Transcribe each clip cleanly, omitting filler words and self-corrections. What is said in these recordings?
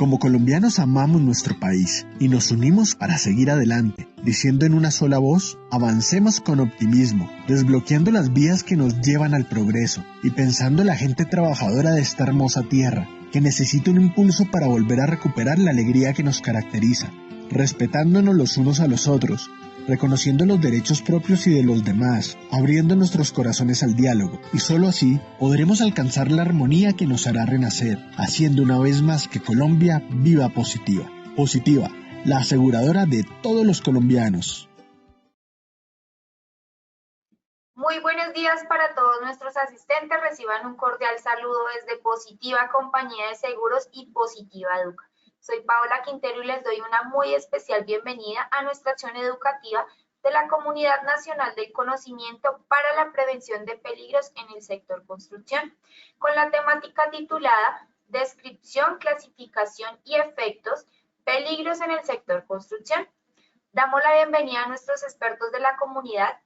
Como colombianos amamos nuestro país y nos unimos para seguir adelante, diciendo en una sola voz, avancemos con optimismo, desbloqueando las vías que nos llevan al progreso y pensando en la gente trabajadora de esta hermosa tierra, que necesita un impulso para volver a recuperar la alegría que nos caracteriza, respetándonos los unos a los otros, reconociendo los derechos propios y de los demás, abriendo nuestros corazones al diálogo, y solo así podremos alcanzar la armonía que nos hará renacer, haciendo una vez más que Colombia viva positiva. Positiva, la aseguradora de todos los colombianos. Muy buenos días para todos nuestros asistentes. Reciban un cordial saludo desde Positiva Compañía de Seguros y Positiva Educa. Soy Paola Quintero y les doy una muy especial bienvenida a nuestra acción educativa de la Comunidad Nacional del Conocimiento para la Prevención de Peligros en el Sector Construcción, con la temática titulada Descripción, Clasificación y Efectos, Peligros en el Sector Construcción. Damos la bienvenida a nuestros expertos de la comunidad,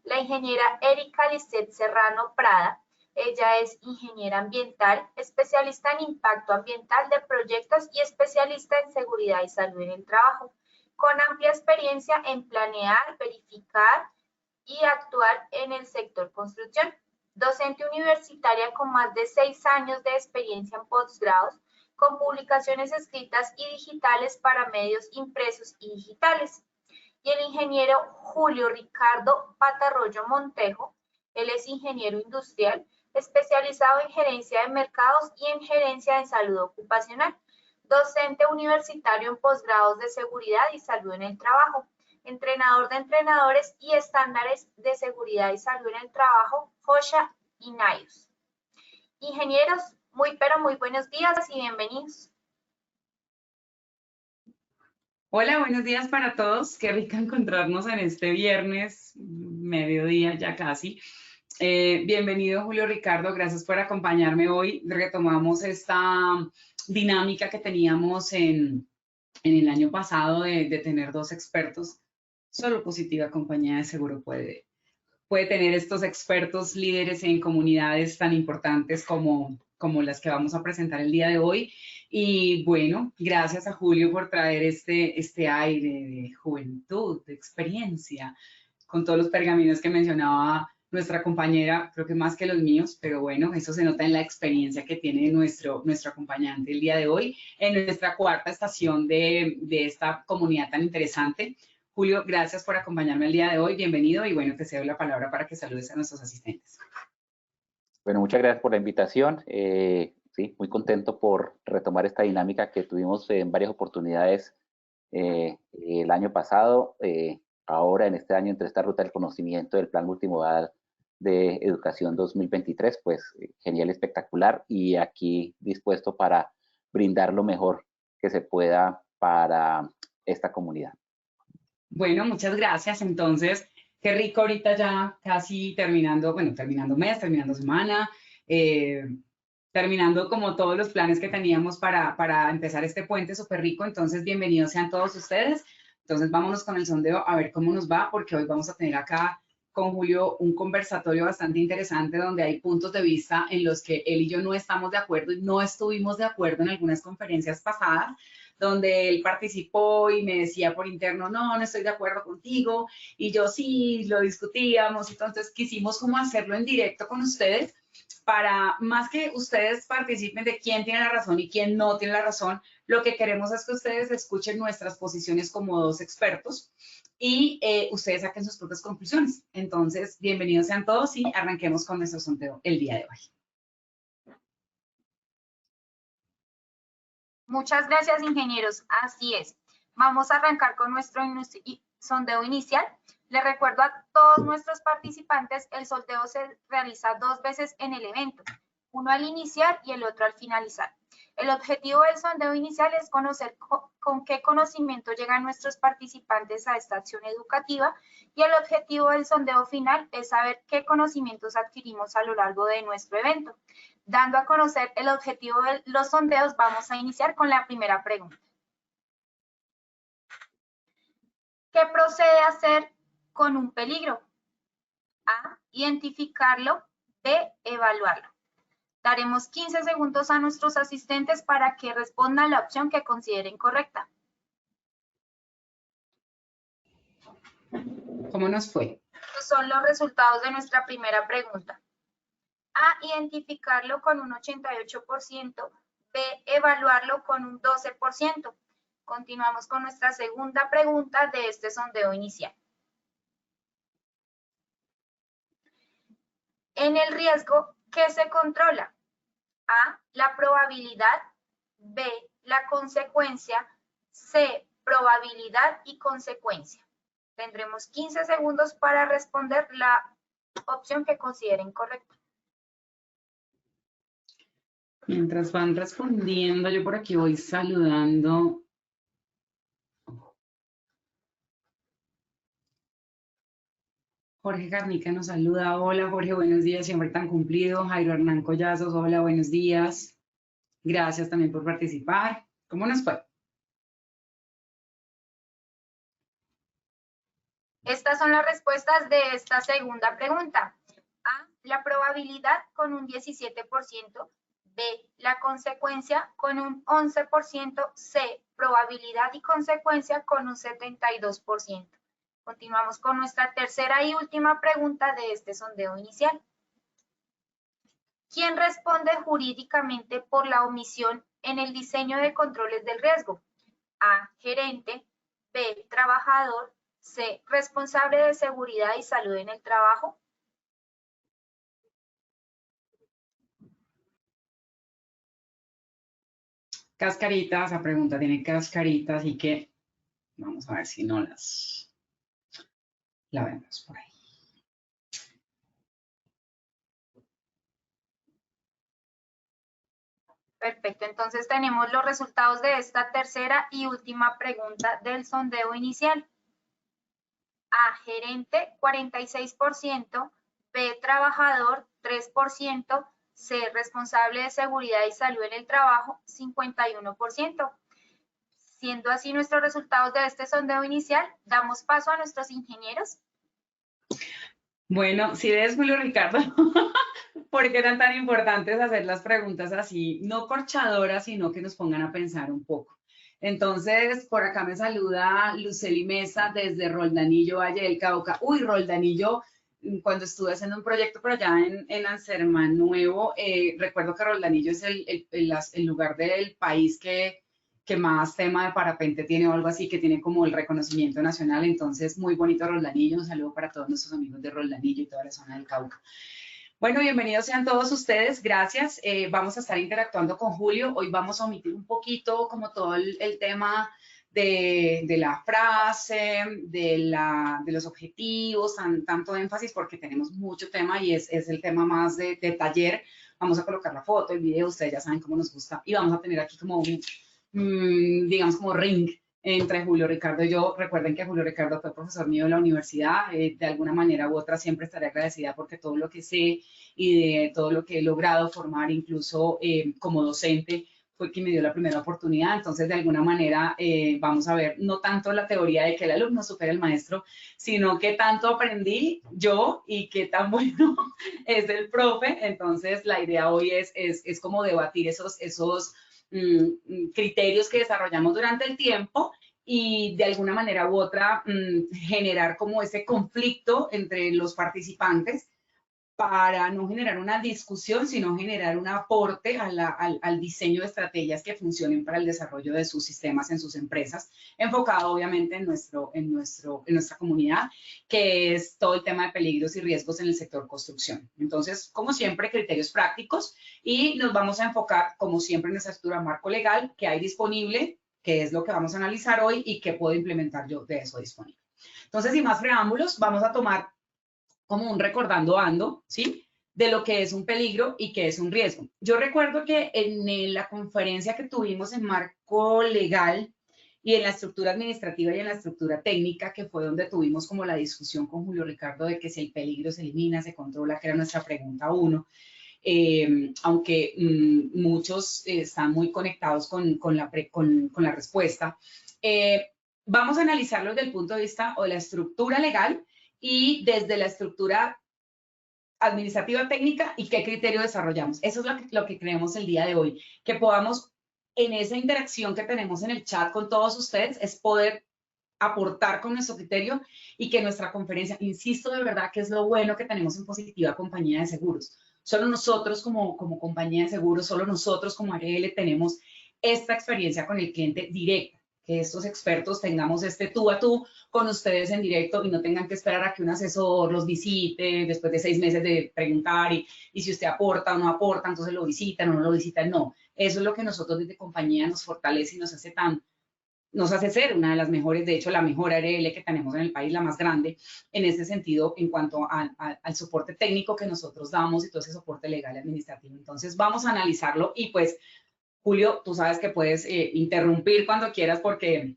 la ingeniera Erika Lisset Serrano Prada. Ella es ingeniera ambiental, especialista en impacto ambiental de proyectos y especialista en seguridad y salud en el trabajo, con amplia experiencia en planear, verificar y actuar en el sector construcción. Docente universitaria con más de 6 años de experiencia en posgrados, con publicaciones escritas y digitales para medios impresos y digitales. Y el ingeniero Julio Ricardo Patarroyo Montejo. Él es ingeniero industrial, especializado en gerencia de mercados y en gerencia de salud ocupacional, docente universitario en posgrados de seguridad y salud en el trabajo, entrenador de entrenadores y estándares de seguridad y salud en el trabajo, FOSHA y NIOS. Ingenieros, muy buenos días y bienvenidos. Hola, buenos días para todos. Qué rico encontrarnos en este viernes, mediodía ya casi. Bienvenido, Julio Ricardo. Gracias por acompañarme hoy. Retomamos esta dinámica que teníamos en el año pasado de tener dos expertos. Solo Positiva Compañía de Seguro puede tener estos expertos líderes en comunidades tan importantes como las que vamos a presentar el día de hoy. Y bueno, gracias a Julio por traer este aire de juventud, de experiencia, con todos los pergaminos que mencionaba nuestra compañera, creo que más que los míos, pero bueno, eso se nota en la experiencia que tiene nuestro acompañante el día de hoy, en nuestra cuarta estación de esta comunidad tan interesante. Julio, gracias por acompañarme el día de hoy, bienvenido y bueno, te cedo la palabra para que saludes a nuestros asistentes. Bueno, muchas gracias por la invitación. Sí, muy contento por retomar esta dinámica que tuvimos en varias oportunidades el año pasado. Ahora, en este año, entre esta ruta del conocimiento del Plan Multimodal de Educación 2023, pues genial, espectacular, y aquí dispuesto para brindar lo mejor que se pueda para esta comunidad. Bueno, muchas gracias. Entonces, qué rico ahorita ya casi terminando, bueno, terminando mes, terminando semana, terminando como todos los planes que teníamos para empezar este puente súper rico. Entonces, bienvenidos sean todos ustedes. Entonces, vámonos con el sondeo a ver cómo nos va, porque hoy vamos a tener acá con Julio un conversatorio bastante interesante donde hay puntos de vista en los que él y yo no estamos de acuerdo y no estuvimos de acuerdo en algunas conferencias pasadas, donde él participó y me decía por interno, no estoy de acuerdo contigo, y yo sí, lo discutíamos. Entonces quisimos como hacerlo en directo con ustedes, para más que ustedes participen de quién tiene la razón y quién no tiene la razón, lo que queremos es que ustedes escuchen nuestras posiciones como dos expertos y ustedes saquen sus propias conclusiones. Entonces, bienvenidos sean todos y arranquemos con nuestro sondeo el día de hoy. Muchas gracias, ingenieros. Así es. Vamos a arrancar con nuestro sondeo inicial. Les recuerdo a todos nuestros participantes, el sondeo se realiza 2 veces en el evento, uno al iniciar y el otro al finalizar. El objetivo del sondeo inicial es conocer con qué conocimiento llegan nuestros participantes a esta acción educativa, y el objetivo del sondeo final es saber qué conocimientos adquirimos a lo largo de nuestro evento. Dando a conocer el objetivo de los sondeos, vamos a iniciar con la primera pregunta. ¿Qué procede a hacer con un peligro? A, identificarlo. B, evaluarlo. Daremos 15 segundos a nuestros asistentes para que respondan la opción que consideren correcta. ¿Cómo nos fue? Estos son los resultados de nuestra primera pregunta. A, identificarlo con un 88%. B, evaluarlo con un 12%. Continuamos con nuestra segunda pregunta de este sondeo inicial. En el riesgo, ¿qué se controla? A, la probabilidad. B, la consecuencia. C, probabilidad y consecuencia. Tendremos 15 segundos para responder la opción que consideren correcta. Mientras van respondiendo, yo por aquí voy saludando. Jorge Garnica nos saluda. Hola, Jorge, buenos días, siempre tan cumplido. Jairo Hernán Collazos, hola, buenos días. Gracias también por participar. ¿Cómo nos fue? Estas son las respuestas de esta segunda pregunta. A, la probabilidad con un 17%. B, la consecuencia con un 11%. C, probabilidad y consecuencia con un 72%. Continuamos con nuestra tercera y última pregunta de este sondeo inicial. ¿Quién responde jurídicamente por la omisión en el diseño de controles del riesgo? A, gerente. B, trabajador. C, responsable de seguridad y salud en el trabajo. Cascarita, esa pregunta tiene cascarita, así que vamos a ver si no la vemos por ahí. Perfecto, entonces tenemos los resultados de esta tercera y última pregunta del sondeo inicial. A, gerente, 46%, B, trabajador, 3%, C, responsable de seguridad y salud en el trabajo, 51%. Siendo así nuestros resultados de este sondeo inicial, damos paso a nuestros ingenieros. Bueno, si ves, Julio Ricardo, ¿por qué eran tan importantes hacer las preguntas así, no corchadoras, sino que nos pongan a pensar un poco? Entonces, por acá me saluda Luceli Mesa desde Roldanillo, Valle del Cauca. Uy, Roldanillo, cuando estuve haciendo un proyecto por allá en Anserman Nuevo, recuerdo que Roldanillo es el lugar del país que más tema de parapente tiene o algo así, que tiene como el reconocimiento nacional. Entonces, muy bonito Roldanillo. Un saludo para todos nuestros amigos de Roldanillo y toda la zona del Cauca. Bueno, bienvenidos sean todos ustedes, gracias. Vamos a estar interactuando con Julio. Hoy vamos a omitir un poquito como todo el tema de la frase, de los objetivos, tanto énfasis porque tenemos mucho tema y es el tema más de taller. Vamos a colocar la foto, el video, ustedes ya saben cómo nos gusta y vamos a tener aquí como digamos como ring entre Julio Ricardo y yo. Recuerden que Julio Ricardo fue profesor mío en la universidad, de alguna manera u otra siempre estaré agradecida porque todo lo que sé y de todo lo que he logrado formar, incluso como docente, fue quien me dio la primera oportunidad. Entonces, de alguna manera, vamos a ver no tanto la teoría de que el alumno supera al maestro, sino qué tanto aprendí yo y qué tan bueno es el profe. Entonces, la idea hoy es como debatir esos criterios que desarrollamos durante el tiempo y de alguna manera u otra generar como ese conflicto entre los participantes para no generar una discusión, sino generar un aporte al diseño de estrategias que funcionen para el desarrollo de sus sistemas en sus empresas, enfocado obviamente en nuestra comunidad, que es todo el tema de peligros y riesgos en el sector construcción. Entonces, como siempre, criterios prácticos y nos vamos a enfocar, como siempre, en nuestra estructura marco legal que hay disponible, que es lo que vamos a analizar hoy y que puedo implementar yo de eso disponible. Entonces, sin más preámbulos, vamos a tomar como un recordando ando, ¿sí? De lo que es un peligro y qué es un riesgo. Yo recuerdo que en la conferencia que tuvimos en marco legal y en la estructura administrativa y en la estructura técnica, que fue donde tuvimos como la discusión con Julio Ricardo de que si el peligro se elimina, se controla, que era nuestra pregunta 1, aunque muchos están muy conectados con la respuesta. Vamos a analizarlo desde el punto de vista o de la estructura legal y desde la estructura administrativa, técnica y qué criterio desarrollamos. Eso es lo que creemos el día de hoy, que podamos en esa interacción que tenemos en el chat con todos ustedes, es poder aportar con nuestro criterio y que nuestra conferencia, insisto de verdad que es lo bueno que tenemos en Positiva Compañía de Seguros. Solo nosotros como compañía de seguros, solo nosotros como ARL tenemos esta experiencia con el cliente directa, que estos expertos tengamos este tú a tú con ustedes en directo y no tengan que esperar a que un asesor los visite después de 6 meses de preguntar y si usted aporta o no aporta, entonces lo visitan o no lo visitan. No, eso es lo que nosotros desde compañía nos fortalece y nos hace ser una de las mejores, de hecho la mejor ARL que tenemos en el país, la más grande, en ese sentido, en cuanto al soporte técnico que nosotros damos y todo ese soporte legal y administrativo. Entonces vamos a analizarlo y pues, Julio, tú sabes que puedes interrumpir cuando quieras porque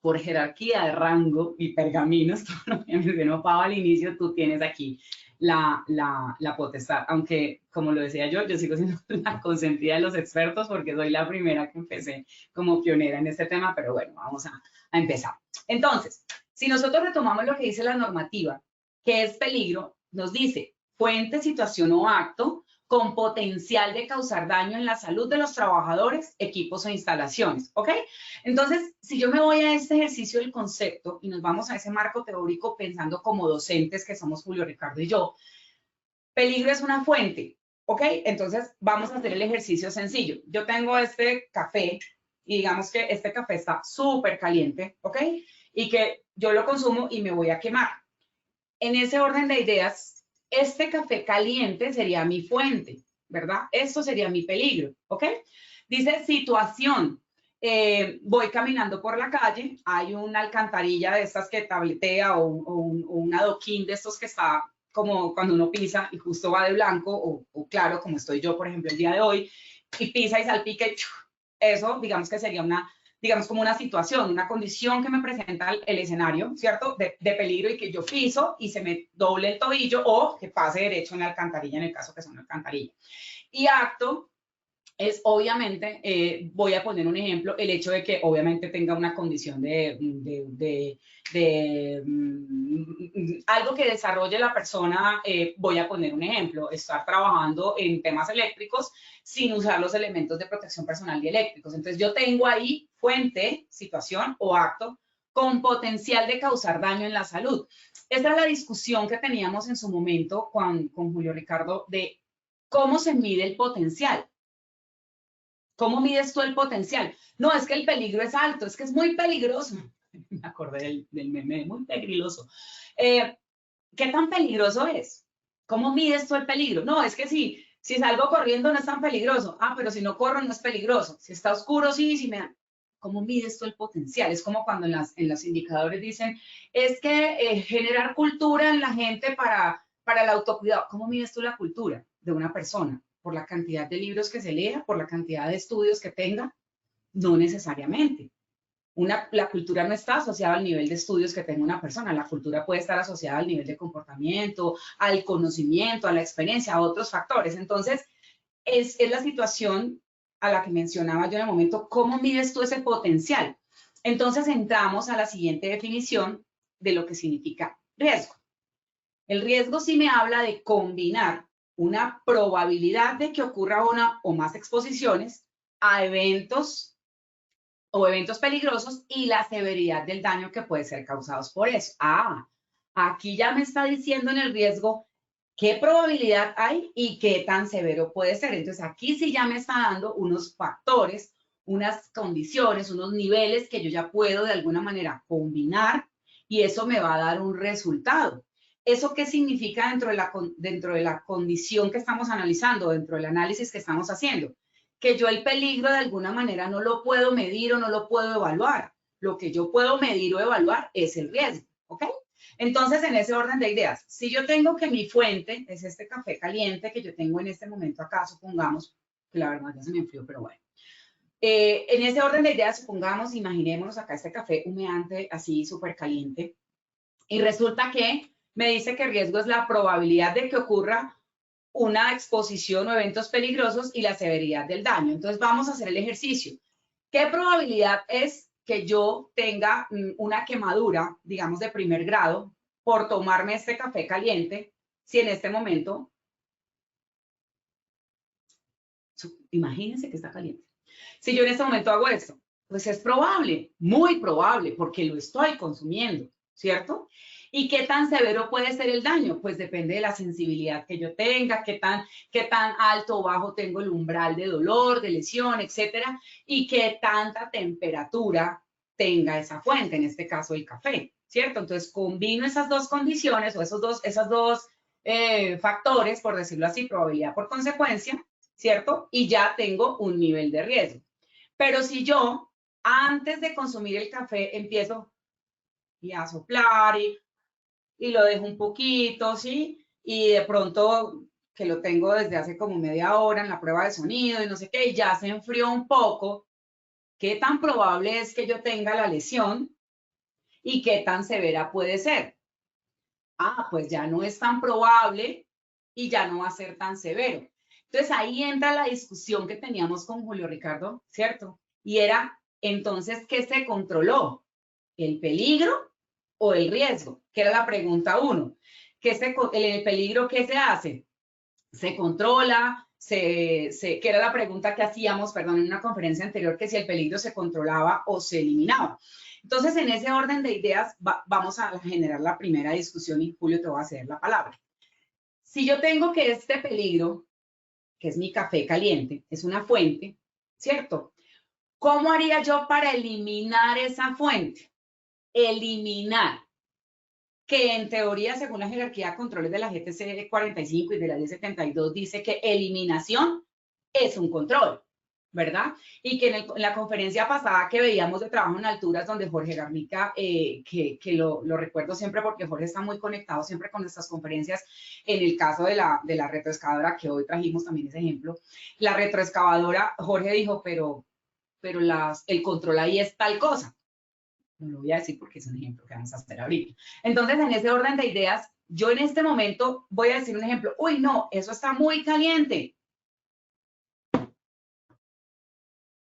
por jerarquía de rango y pergaminos, todo lo que mencionó Pau al inicio, tú tienes aquí la potestad, aunque como lo decía yo sigo siendo la consentida de los expertos porque soy la primera que empecé como pionera en este tema, pero bueno, vamos a empezar. Entonces, si nosotros retomamos lo que dice la normativa, que es peligro, nos dice fuente, situación o acto con potencial de causar daño en la salud de los trabajadores, equipos o instalaciones, ¿ok? Entonces, si yo me voy a este ejercicio del concepto y nos vamos a ese marco teórico pensando como docentes que somos Julio, Ricardo y yo, peligro es una fuente, ¿ok? Entonces, vamos a hacer el ejercicio sencillo. Yo tengo este café y digamos que este café está súper caliente, ¿ok? Y que yo lo consumo y me voy a quemar. En ese orden de ideas, este café caliente sería mi fuente, ¿verdad? Esto sería mi peligro, ¿ok? Dice situación. Voy caminando por la calle, hay una alcantarilla de estas que tabletea o un adoquín de estos que está como cuando uno pisa y justo va de blanco o claro, como estoy yo, por ejemplo, el día de hoy, y pisa y salpica, eso digamos que sería digamos como una situación, una condición que me presenta el escenario, ¿cierto? De peligro y que yo piso y se me doble el tobillo o que pase derecho en la alcantarilla en el caso que sea una alcantarilla. Y acto es obviamente, voy a poner un ejemplo, el hecho de que obviamente tenga una condición de algo que desarrolle la persona, voy a poner un ejemplo, estar trabajando en temas eléctricos sin usar los elementos de protección personal y eléctricos. Entonces yo tengo ahí fuente, situación o acto con potencial de causar daño en la salud. Esta es la discusión que teníamos en su momento con Julio Ricardo de cómo se mide el potencial. ¿Cómo mides tú el potencial? No, es que el peligro es alto, es que es muy peligroso. Me acordé del meme, muy peligroso. ¿Qué tan peligroso es? ¿Cómo mides tú el peligro? No, es que si salgo corriendo no es tan peligroso. Ah, pero si no corro no es peligroso. Si está oscuro, sí, si me da. ¿Cómo mides tú el potencial? Es como cuando en los indicadores dicen, es que generar cultura en la gente para el autocuidado. ¿Cómo mides tú la cultura de una persona? ¿Por la cantidad de libros que se lea? ¿Por la cantidad de estudios que tenga? No necesariamente. La cultura no está asociada al nivel de estudios que tenga una persona. La cultura puede estar asociada al nivel de comportamiento, al conocimiento, a la experiencia, a otros factores. Entonces, es la situación a la que mencionaba yo en el momento, ¿cómo mides tú ese potencial? Entonces, entramos a la siguiente definición de lo que significa riesgo. El riesgo sí me habla de combinar una probabilidad de que ocurra una o más exposiciones a eventos o eventos peligrosos y la severidad del daño que puede ser causados por eso. Ah, aquí ya me está diciendo en el riesgo qué probabilidad hay y qué tan severo puede ser. Entonces aquí sí ya me está dando unos factores, unas condiciones, unos niveles que yo ya puedo de alguna manera combinar y eso me va a dar un resultado. ¿Eso qué significa dentro de la condición que estamos analizando, dentro del análisis que estamos haciendo? Que yo el peligro de alguna manera no lo puedo medir o no lo puedo evaluar. Lo que yo puedo medir o evaluar es el riesgo, ¿ok? Entonces, en ese orden de ideas, si yo tengo que mi fuente es este café caliente que yo tengo en este momento acá, supongamos, que la verdad ya se me enfrió, pero bueno. En ese orden de ideas, supongamos, imaginémonos acá este café humeante, así súper caliente, y resulta que me dice que el riesgo es la probabilidad de que ocurra una exposición o eventos peligrosos y la severidad del daño. Entonces vamos a hacer el ejercicio. ¿Qué probabilidad es que yo tenga una quemadura, digamos, de primer grado por tomarme este café caliente si en este momento, imagínense que está caliente. Si yo en este momento hago esto, pues es probable, muy probable, porque lo estoy consumiendo, ¿cierto? ¿Y qué tan severo puede ser el daño? Pues depende de la sensibilidad que yo tenga, qué tan alto o bajo tengo el umbral de dolor, de lesión, etcétera, y qué tanta temperatura tenga esa fuente, en este caso el café, ¿cierto? Entonces combino esas dos condiciones o esos dos factores, por decirlo así, probabilidad por consecuencia, ¿cierto? Y ya tengo un nivel de riesgo. Pero si yo, antes de consumir el café, empiezo y a soplar y lo dejo un poquito, ¿sí? Y de pronto, que lo tengo desde hace como media hora en la prueba de sonido y no sé qué, y ya se enfrió un poco, ¿qué tan probable es que yo tenga la lesión y qué tan severa puede ser? Ah, pues ya no es tan probable y ya no va a ser tan severo. Entonces ahí entra la discusión que teníamos con Julio Ricardo, ¿cierto? Y era, entonces, ¿qué se controló? ¿El peligro o el riesgo? Que era la pregunta 1. ¿El peligro qué se hace? ¿Se controla? Que era la pregunta que hacíamos, perdón, en una conferencia anterior, que si el peligro se controlaba o se eliminaba. Entonces, en ese orden de ideas, vamos a generar la primera discusión y Julio te va a ceder la palabra. Si yo tengo que este peligro, que es mi café caliente, es una fuente, ¿cierto? ¿Cómo haría yo para eliminar esa fuente? Eliminar, que en teoría, según la jerarquía de controles de la GTC 45 y de la 1072, dice que eliminación es un control, ¿verdad? Y que en la conferencia pasada que veíamos de trabajo en alturas, donde Jorge Garnica, que lo recuerdo siempre porque Jorge está muy conectado siempre con nuestras conferencias, en el caso de la retroexcavadora, que hoy trajimos también ese ejemplo, la retroexcavadora, Jorge dijo, pero el control ahí es tal cosa. No lo voy a decir porque es un ejemplo que vamos a hacer ahorita. Entonces, en ese orden de ideas, yo en este momento voy a decir un ejemplo. Uy, no, eso está muy caliente.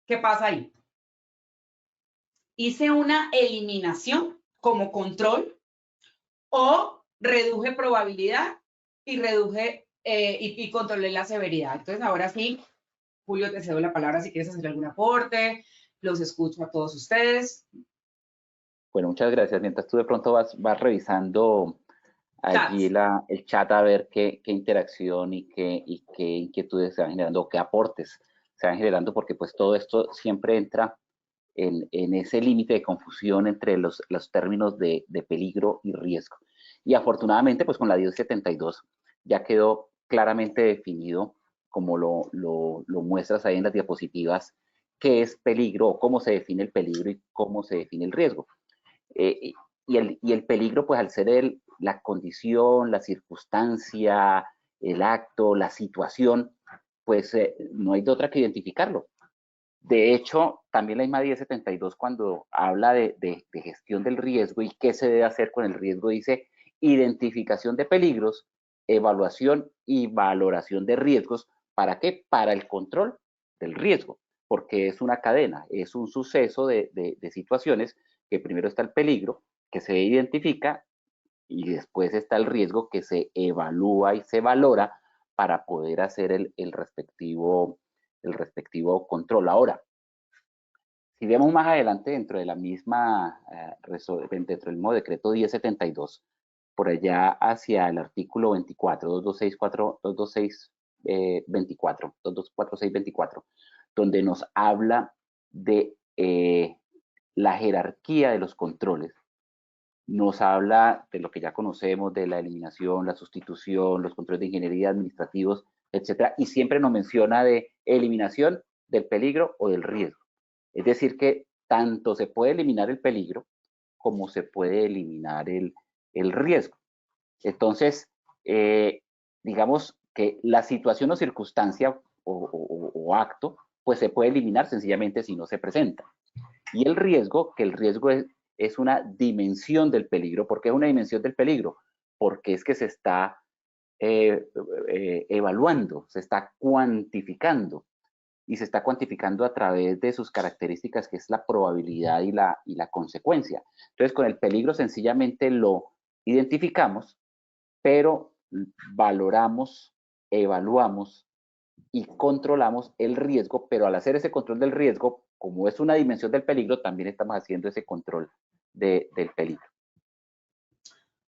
¿Qué pasa ahí? ¿Hice una eliminación como control o reduje probabilidad y reduje y controlé la severidad? Entonces, ahora sí, Julio, te cedo la palabra si quieres hacer algún aporte. Los escucho a todos ustedes. Bueno, muchas gracias. Mientras tú de pronto vas revisando allí el chat a ver qué interacción y qué inquietudes se van generando, o qué aportes se van generando, porque pues todo esto siempre entra en ese límite de confusión entre los términos de peligro y riesgo. Y afortunadamente, pues con la 1072 ya quedó claramente definido, como lo muestras ahí en las diapositivas, qué es peligro, o cómo se define el peligro y cómo se define el riesgo. Y el peligro, pues al ser la condición, la circunstancia, el acto, la situación, pues no hay de otra que identificarlo. De hecho, también la IMA 1072, cuando habla de gestión del riesgo y qué se debe hacer con el riesgo, dice identificación de peligros, evaluación y valoración de riesgos. ¿Para qué? Para el control del riesgo, porque es una cadena, es un suceso de situaciones que primero está el peligro, que se identifica, y después está el riesgo que se evalúa y se valora para poder hacer el respectivo control. Ahora, si vemos más adelante dentro de la misma, dentro del mismo decreto 1072, por allá hacia el artículo 24, 224624, donde nos habla de la jerarquía de los controles, nos habla de lo que ya conocemos, de la eliminación, la sustitución, los controles de ingeniería administrativos, etcétera, y siempre nos menciona de eliminación del peligro o del riesgo. Es decir, que tanto se puede eliminar el peligro como se puede eliminar el riesgo. Entonces, digamos que la situación o circunstancia o acto, pues se puede eliminar sencillamente si no se presenta. Y el riesgo, que el riesgo es una dimensión del peligro. ¿Por qué es una dimensión del peligro? Porque es que se está evaluando, se está cuantificando, y se está cuantificando a través de sus características, que es la probabilidad y la consecuencia. Entonces, con el peligro sencillamente lo identificamos, pero valoramos, evaluamos y controlamos el riesgo, pero al hacer ese control del riesgo, como es una dimensión del peligro, también estamos haciendo ese control del peligro.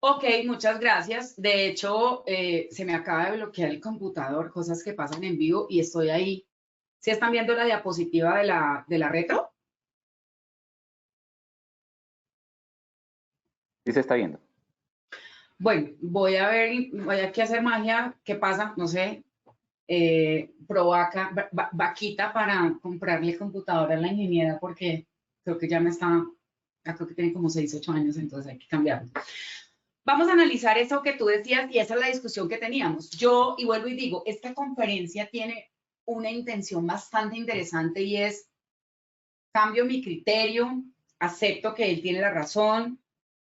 Ok, muchas gracias. De hecho, se me acaba de bloquear el computador, cosas que pasan en vivo y estoy ahí. ¿Sí están viendo la diapositiva de la retro? ¿Sí se está viendo? Bueno, voy a ver, voy aquí a hacer magia. ¿Qué pasa? No sé. Provaca, vaquita para comprarle computadora a la ingeniera porque creo que ya me está, creo que tiene como 6, 8 años, entonces hay que cambiarlo. Vamos a analizar eso que tú decías y esa es la discusión que teníamos. Yo, y vuelvo y digo, esta conferencia tiene una intención bastante interesante y es, cambio mi criterio, acepto que él tiene la razón,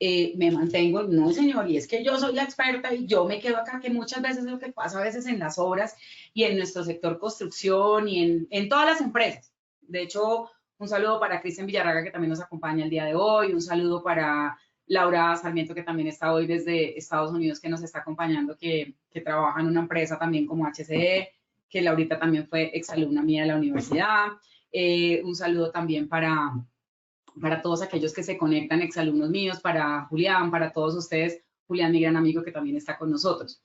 me mantengo, no señor, y es que yo soy la experta y yo me quedo acá, que muchas veces es lo que pasa a veces en las obras y en nuestro sector construcción y en todas las empresas. De hecho, un saludo para Cristian Villarraga, que también nos acompaña el día de hoy, un saludo para Laura Sarmiento, que también está hoy desde Estados Unidos, que nos está acompañando, que trabaja en una empresa también como HCE, que Laurita también fue exalumna mía de la universidad. Un saludo también para todos aquellos que se conectan, exalumnos míos, para Julián, para todos ustedes, Julián, mi gran amigo que también está con nosotros.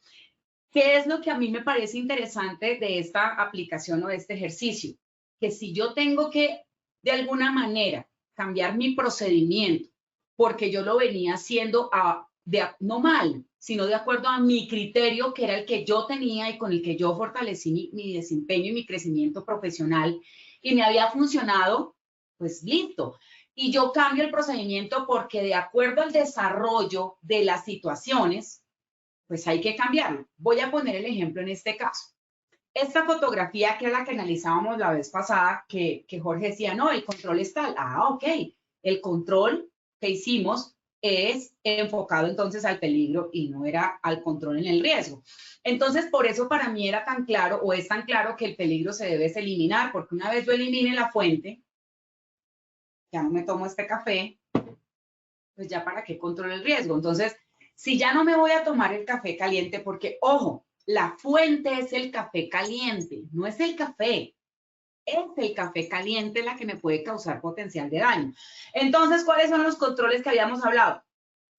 ¿Qué es lo que a mí me parece interesante de esta aplicación o de este ejercicio? Que si yo tengo que, de alguna manera, cambiar mi procedimiento, porque yo lo venía haciendo no mal, sino de acuerdo a mi criterio, que era el que yo tenía y con el que yo fortalecí mi desempeño y mi crecimiento profesional, y me había funcionado, pues listo. Y yo cambio el procedimiento porque de acuerdo al desarrollo de las situaciones, pues hay que cambiarlo. Voy a poner el ejemplo en este caso. Esta fotografía que es la que analizábamos la vez pasada, que Jorge decía, no, el control es tal. Ah, ok. El control que hicimos es enfocado entonces al peligro y no era al control en el riesgo. Entonces, por eso para mí era tan claro o es tan claro que el peligro se debe eliminar, porque una vez yo elimine la fuente, ya no me tomo este café, pues ya para qué controlo el riesgo. Entonces, si ya no me voy a tomar el café caliente, porque, ojo, la fuente es el café caliente, no es el café. Es el café caliente la que me puede causar potencial de daño. Entonces, ¿cuáles son los controles que habíamos hablado?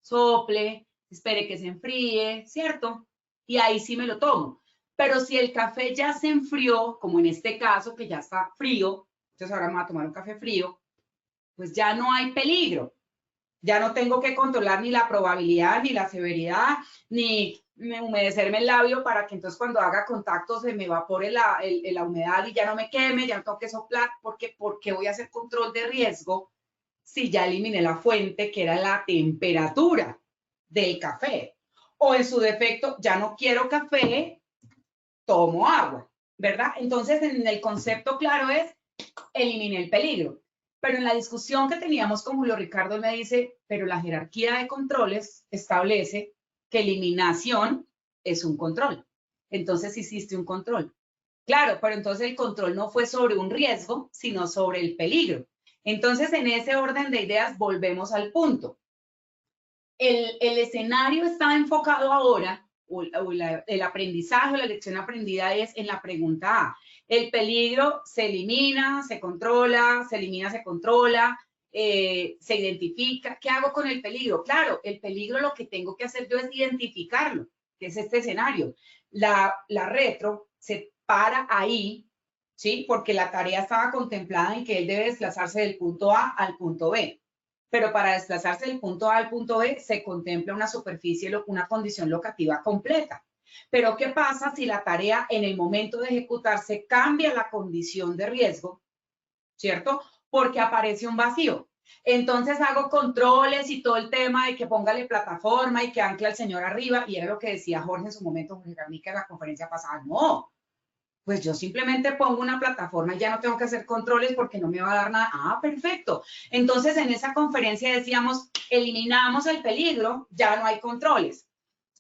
Sople, espere que se enfríe, ¿cierto? Y ahí sí me lo tomo. Pero si el café ya se enfrió, como en este caso, que ya está frío, entonces ahora me voy a tomar un café frío, pues ya no hay peligro. Ya no tengo que controlar ni la probabilidad, ni la severidad, ni humedecerme el labio para que entonces cuando haga contacto se me evapore la humedad y ya no me queme, ya no tengo que soplar, porque voy a hacer control de riesgo si ya eliminé la fuente, que era la temperatura del café. O en su defecto, ya no quiero café, tomo agua, ¿verdad? Entonces, en el concepto claro es, eliminé el peligro. Pero en la discusión que teníamos con Julio Ricardo me dice, pero la jerarquía de controles establece que eliminación es un control. Entonces hiciste un control. Claro, pero entonces el control no fue sobre un riesgo, sino sobre el peligro. Entonces, en ese orden de ideas, volvemos al punto. El escenario está enfocado ahora, el aprendizaje o la lección aprendida es en la pregunta A. El peligro se elimina, se controla, se elimina, se controla, se identifica. ¿Qué hago con el peligro? Claro, el peligro lo que tengo que hacer yo es identificarlo, que es este escenario. La retro se para ahí, ¿sí? Porque la tarea estaba contemplada en que él debe desplazarse del punto A al punto B. Pero para desplazarse del punto A al punto B se contempla una superficie, una condición locativa completa. Pero ¿qué pasa si la tarea en el momento de ejecutarse cambia la condición de riesgo, ¿cierto? Porque aparece un vacío. Entonces hago controles y todo el tema de que póngale plataforma y que ancle al señor arriba, y era lo que decía Jorge en su momento, Jorge Garnica, en la conferencia pasada. No, pues yo simplemente pongo una plataforma y ya no tengo que hacer controles porque no me va a dar nada. Ah, perfecto. Entonces, en esa conferencia decíamos, eliminamos el peligro, ya no hay controles.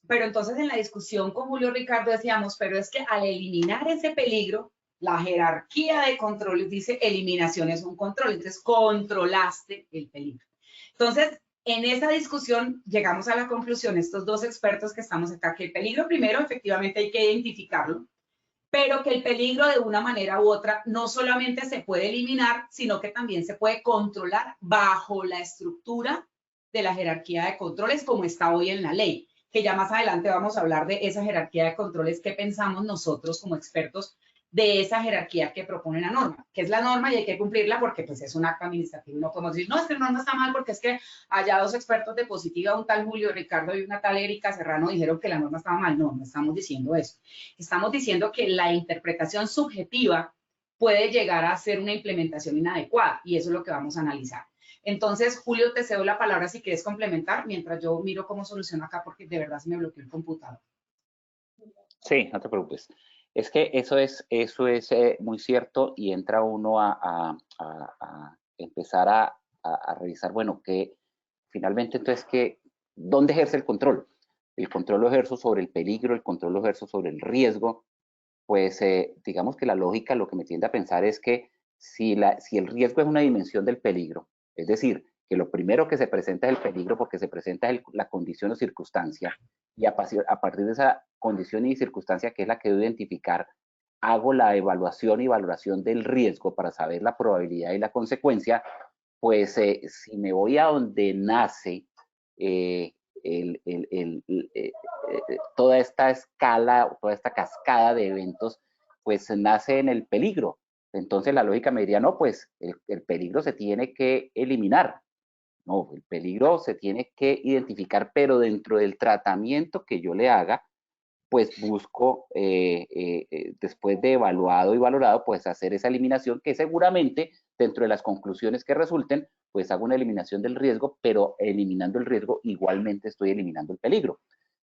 Pero entonces en la discusión con Julio Ricardo decíamos, pero es que al eliminar ese peligro, la jerarquía de controles dice eliminación es un control. Entonces, controlaste el peligro. Entonces, En esa discusión llegamos a la conclusión, estos dos expertos que estamos acá, que el peligro primero efectivamente hay que identificarlo, pero que el peligro de una manera u otra no solamente se puede eliminar, sino que también se puede controlar bajo la estructura de la jerarquía de controles como está hoy en la ley, que ya más adelante vamos a hablar de esa jerarquía de controles, qué pensamos nosotros como expertos de esa jerarquía que propone la norma, que es la norma y hay que cumplirla porque pues es un acto administrativo y no podemos decir, no, es que la norma está mal porque es que allá dos expertos de positiva, un tal Julio Ricardo y una tal Erika Serrano dijeron que la norma estaba mal. No, no estamos diciendo eso. Estamos diciendo que la interpretación subjetiva puede llegar a ser una implementación inadecuada y eso es lo que vamos a analizar. Entonces, Julio, te cedo la palabra si quieres complementar mientras yo miro cómo soluciono acá porque de verdad se me bloqueó el computador. Sí, no te preocupes. Es que eso es muy cierto y entra uno a empezar a revisar, bueno, que finalmente entonces, ¿dónde ejerce el control? El control lo ejerzo sobre el peligro, el control lo ejerzo sobre el riesgo. Pues digamos que la lógica lo que me tiende a pensar es que si el riesgo es una dimensión del peligro, es decir, que lo primero que se presenta es el peligro porque se presenta la condición o circunstancia, y a partir de esa condición y circunstancia, que es la que debo identificar, hago la evaluación y valoración del riesgo para saber la probabilidad y la consecuencia, pues si me voy a donde nace toda esta escala, toda esta cascada de eventos, pues nace en el peligro. Entonces la lógica me diría, no, pues el peligro se tiene que eliminar. No, el peligro se tiene que identificar, pero dentro del tratamiento que yo le haga, pues busco, después de evaluado y valorado, pues hacer esa eliminación que seguramente dentro de las conclusiones que resulten, pues hago una eliminación del riesgo, pero eliminando el riesgo igualmente estoy eliminando el peligro.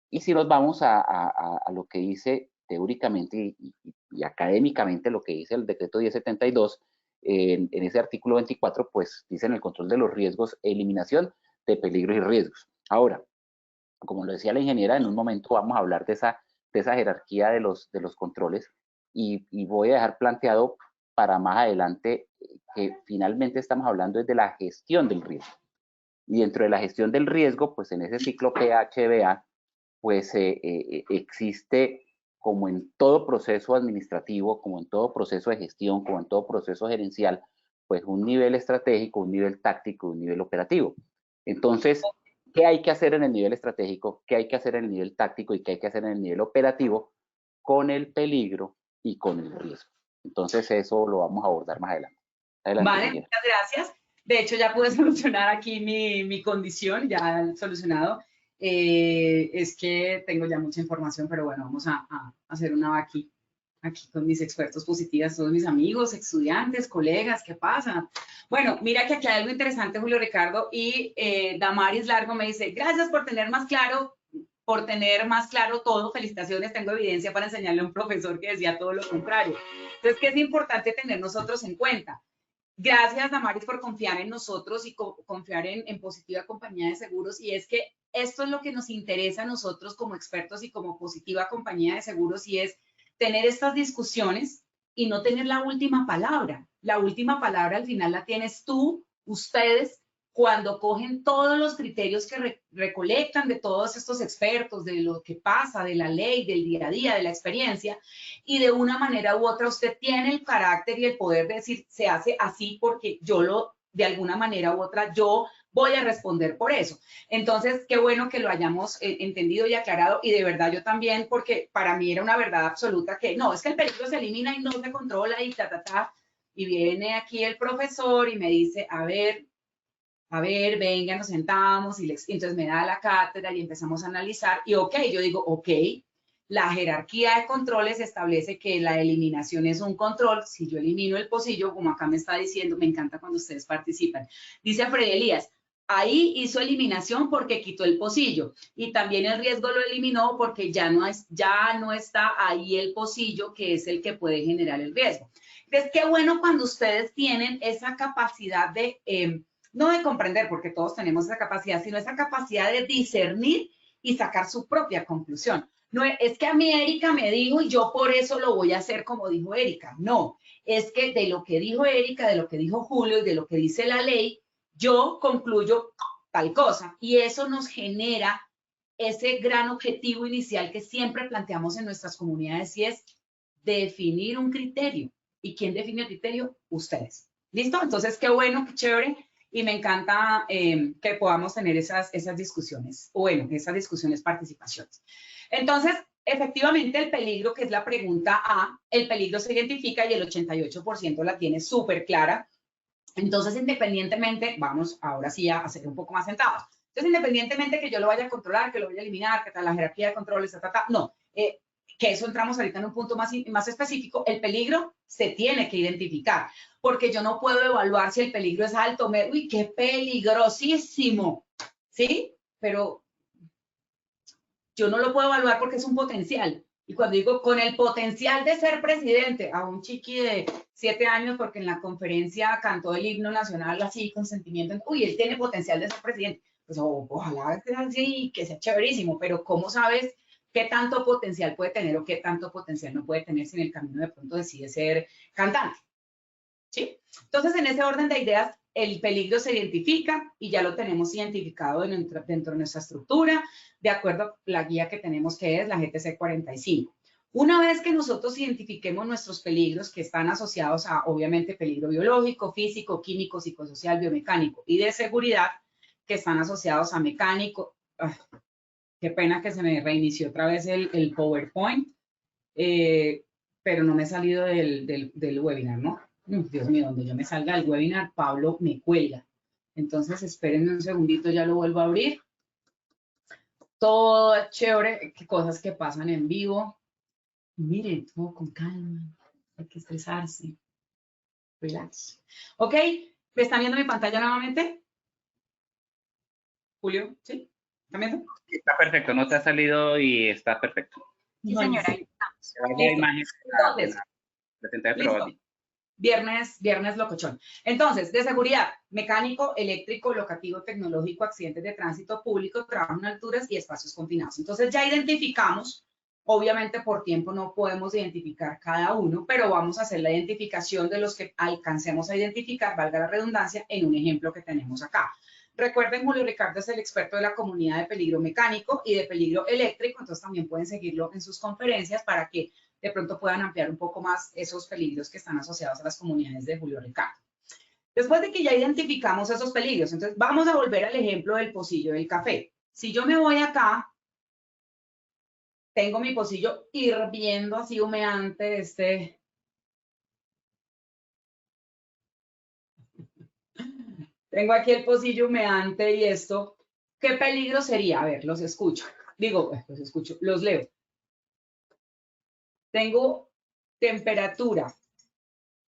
Y si nos vamos a lo que dice teóricamente y académicamente, lo que dice el decreto 1072, en ese artículo 24, pues dice en el control de los riesgos, eliminación de peligros y riesgos. Ahora, como lo decía la ingeniera, en un momento vamos a hablar de esa jerarquía de los controles y voy a dejar planteado para más adelante que finalmente estamos hablando de la gestión del riesgo. Y dentro de la gestión del riesgo, pues en ese ciclo PHBA, pues existe, como en todo proceso administrativo, como en todo proceso de gestión, como en todo proceso gerencial, pues un nivel estratégico, un nivel táctico, un nivel operativo. Entonces, ¿qué hay que hacer en el nivel estratégico? ¿Qué hay que hacer en el nivel táctico? ¿Y qué hay que hacer en el nivel operativo con el peligro y con el riesgo? Entonces, eso lo vamos a abordar más adelante. Adelante, Vale, señora. muchas gracias. De hecho, ya pude solucionar aquí mi condición, ya solucionado. Es que tengo ya mucha información, pero bueno, vamos a hacer una aquí con mis expertos positivas, todos mis amigos, estudiantes, colegas, ¿qué pasa? Bueno, mira que aquí hay algo interesante, Julio Ricardo, y Damaris Largo me dice, gracias por tener más claro todo, felicitaciones, tengo evidencia para enseñarle a un profesor que decía todo lo contrario. Entonces, ¿qué es importante tener nosotros en cuenta? Gracias, Damaris, por confiar en nosotros y confiar en Positiva Compañía de Seguros. Y es que esto es lo que nos interesa a nosotros como expertos y como Positiva Compañía de Seguros, y es tener estas discusiones y no tener la última palabra. La última palabra al final la tienes tú, ustedes, cuando cogen todos los criterios que recolectan de todos estos expertos, de lo que pasa, de la ley, del día a día, de la experiencia, y de una manera u otra usted tiene el carácter y el poder de decir, se hace así porque de alguna manera u otra, yo voy a responder por eso. Entonces, qué bueno que lo hayamos entendido y aclarado, y de verdad yo también, porque para mí era una verdad absoluta que no, es que el peligro se elimina y no se controla y y viene aquí el profesor y me dice, a ver, venga, nos sentamos, y entonces me da la cátedra y empezamos a analizar, y ok, yo digo, ok, la jerarquía de controles establece que la eliminación es un control. Si yo elimino el pocillo, como acá me está diciendo, me encanta cuando ustedes participan. Dice Fred Elías, ahí hizo eliminación porque quitó el pocillo, y también el riesgo lo eliminó porque ya no está ahí el pocillo, que es el que puede generar el riesgo. Entonces, qué bueno cuando ustedes tienen esa capacidad de... no de comprender, porque todos tenemos esa capacidad, sino esa capacidad de discernir y sacar su propia conclusión. No es que a mí Erika me dijo y yo por eso lo voy a hacer como dijo Erika. No, es que de lo que dijo Erika, de lo que dijo Julio y de lo que dice la ley, yo concluyo tal cosa. Y eso nos genera ese gran objetivo inicial que siempre planteamos en nuestras comunidades y es definir un criterio. ¿Y quién define el criterio? Ustedes. ¿Listo? Entonces, qué bueno, qué chévere. Y me encanta que podamos tener esas discusiones. Bueno, esas discusiones, participaciones. Entonces, efectivamente, el peligro, que es la pregunta A, el peligro se identifica y el 88% la tiene súper clara. Entonces, independientemente, vamos ahora sí a hacer un poco más sentados. Entonces, independientemente que yo lo vaya a controlar, que lo vaya a eliminar, que tal la jerarquía de controles, no, que eso entramos ahorita en un punto más específico, el peligro se tiene que identificar, porque yo no puedo evaluar si el peligro es alto, uy, qué peligrosísimo, ¿sí? Pero yo no lo puedo evaluar porque es un potencial. Y cuando digo con el potencial de ser presidente, a un chiqui de 7 años, porque en la conferencia cantó el himno nacional así con sentimiento, uy, él tiene potencial de ser presidente. Pues ojalá que sea así, que sea chéverísimo, pero ¿cómo sabes qué tanto potencial puede tener o qué tanto potencial no puede tener si en el camino de pronto decide ser cantante? ¿Sí? Entonces, en ese orden de ideas, el peligro se identifica y ya lo tenemos identificado dentro de nuestra estructura, de acuerdo a la guía que tenemos, que es la GTC 45. Una vez que nosotros identifiquemos nuestros peligros, que están asociados a, obviamente, peligro biológico, físico, químico, psicosocial, biomecánico y de seguridad, que están asociados a mecánico. Qué pena que se me reinició otra vez el PowerPoint, pero no me he salido del webinar, ¿no? Dios mío, donde yo me salga del webinar, Pablo me cuelga. Entonces, espérenme un segundito, ya lo vuelvo a abrir. Todo chévere, qué cosas que pasan en vivo. Miren, todo con calma, hay que estresarse. Relax. ¿Ok? ¿Me están viendo mi pantalla nuevamente? Julio, ¿sí? ¿Están viendo? Está perfecto, no te ha salido y está perfecto. Sí, señora, ahí estamos. La imagen Entonces, listo. Viernes locochón. Entonces, de seguridad, mecánico, eléctrico, locativo, tecnológico, accidentes de tránsito público, trabajo en alturas y espacios confinados. Entonces, ya identificamos, obviamente por tiempo no podemos identificar cada uno, pero vamos a hacer la identificación de los que alcancemos a identificar, valga la redundancia, en un ejemplo que tenemos acá. Recuerden, Julio Ricardo es el experto de la comunidad de peligro mecánico y de peligro eléctrico, entonces también pueden seguirlo en sus conferencias para que de pronto puedan ampliar un poco más esos peligros que están asociados a las comunidades de Julio Ricardo. Después de que ya identificamos esos peligros, entonces vamos a volver al ejemplo del pocillo del café. Si yo me voy acá, tengo mi pocillo hirviendo así humeante, tengo aquí el pocillo humeante y esto, ¿qué peligro sería? A ver, los escucho. Los leo. Tengo temperatura.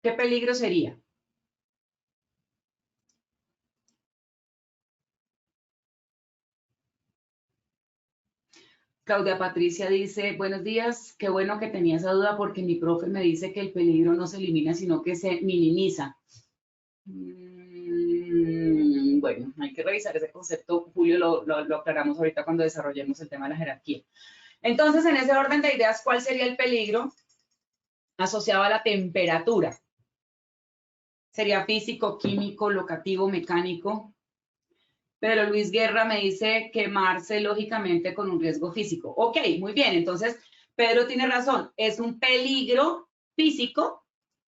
¿Qué peligro sería? Claudia Patricia dice, buenos días, qué bueno que tenía esa duda porque mi profe me dice que el peligro no se elimina, sino que se minimiza. Bueno, hay que revisar ese concepto, Julio, lo aclaramos ahorita cuando desarrollemos el tema de la jerarquía. Entonces, en ese orden de ideas, ¿cuál sería el peligro asociado a la temperatura? ¿Sería físico, químico, locativo, mecánico? Pero Luis Guerra me dice quemarse lógicamente con un riesgo físico. Ok, muy bien. Entonces, Pedro tiene razón. Es un peligro físico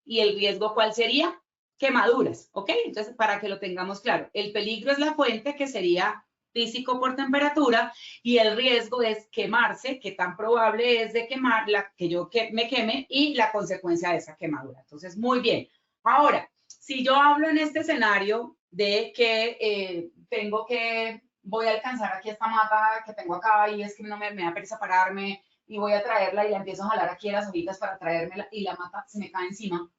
y el riesgo, ¿cuál sería? Quemaduras. Ok, entonces para que lo tengamos claro. El peligro es la fuente, que sería físico por temperatura, y el riesgo es quemarse, que tan probable es de quemar, que yo me queme y la consecuencia de esa quemadura. Entonces, muy bien. Ahora, si yo hablo en este escenario de que voy a alcanzar aquí esta mata que tengo acá y es que no me da pereza pararme y voy a traerla y la empiezo a jalar aquí a las hojitas para traérmela y la mata se me cae encima,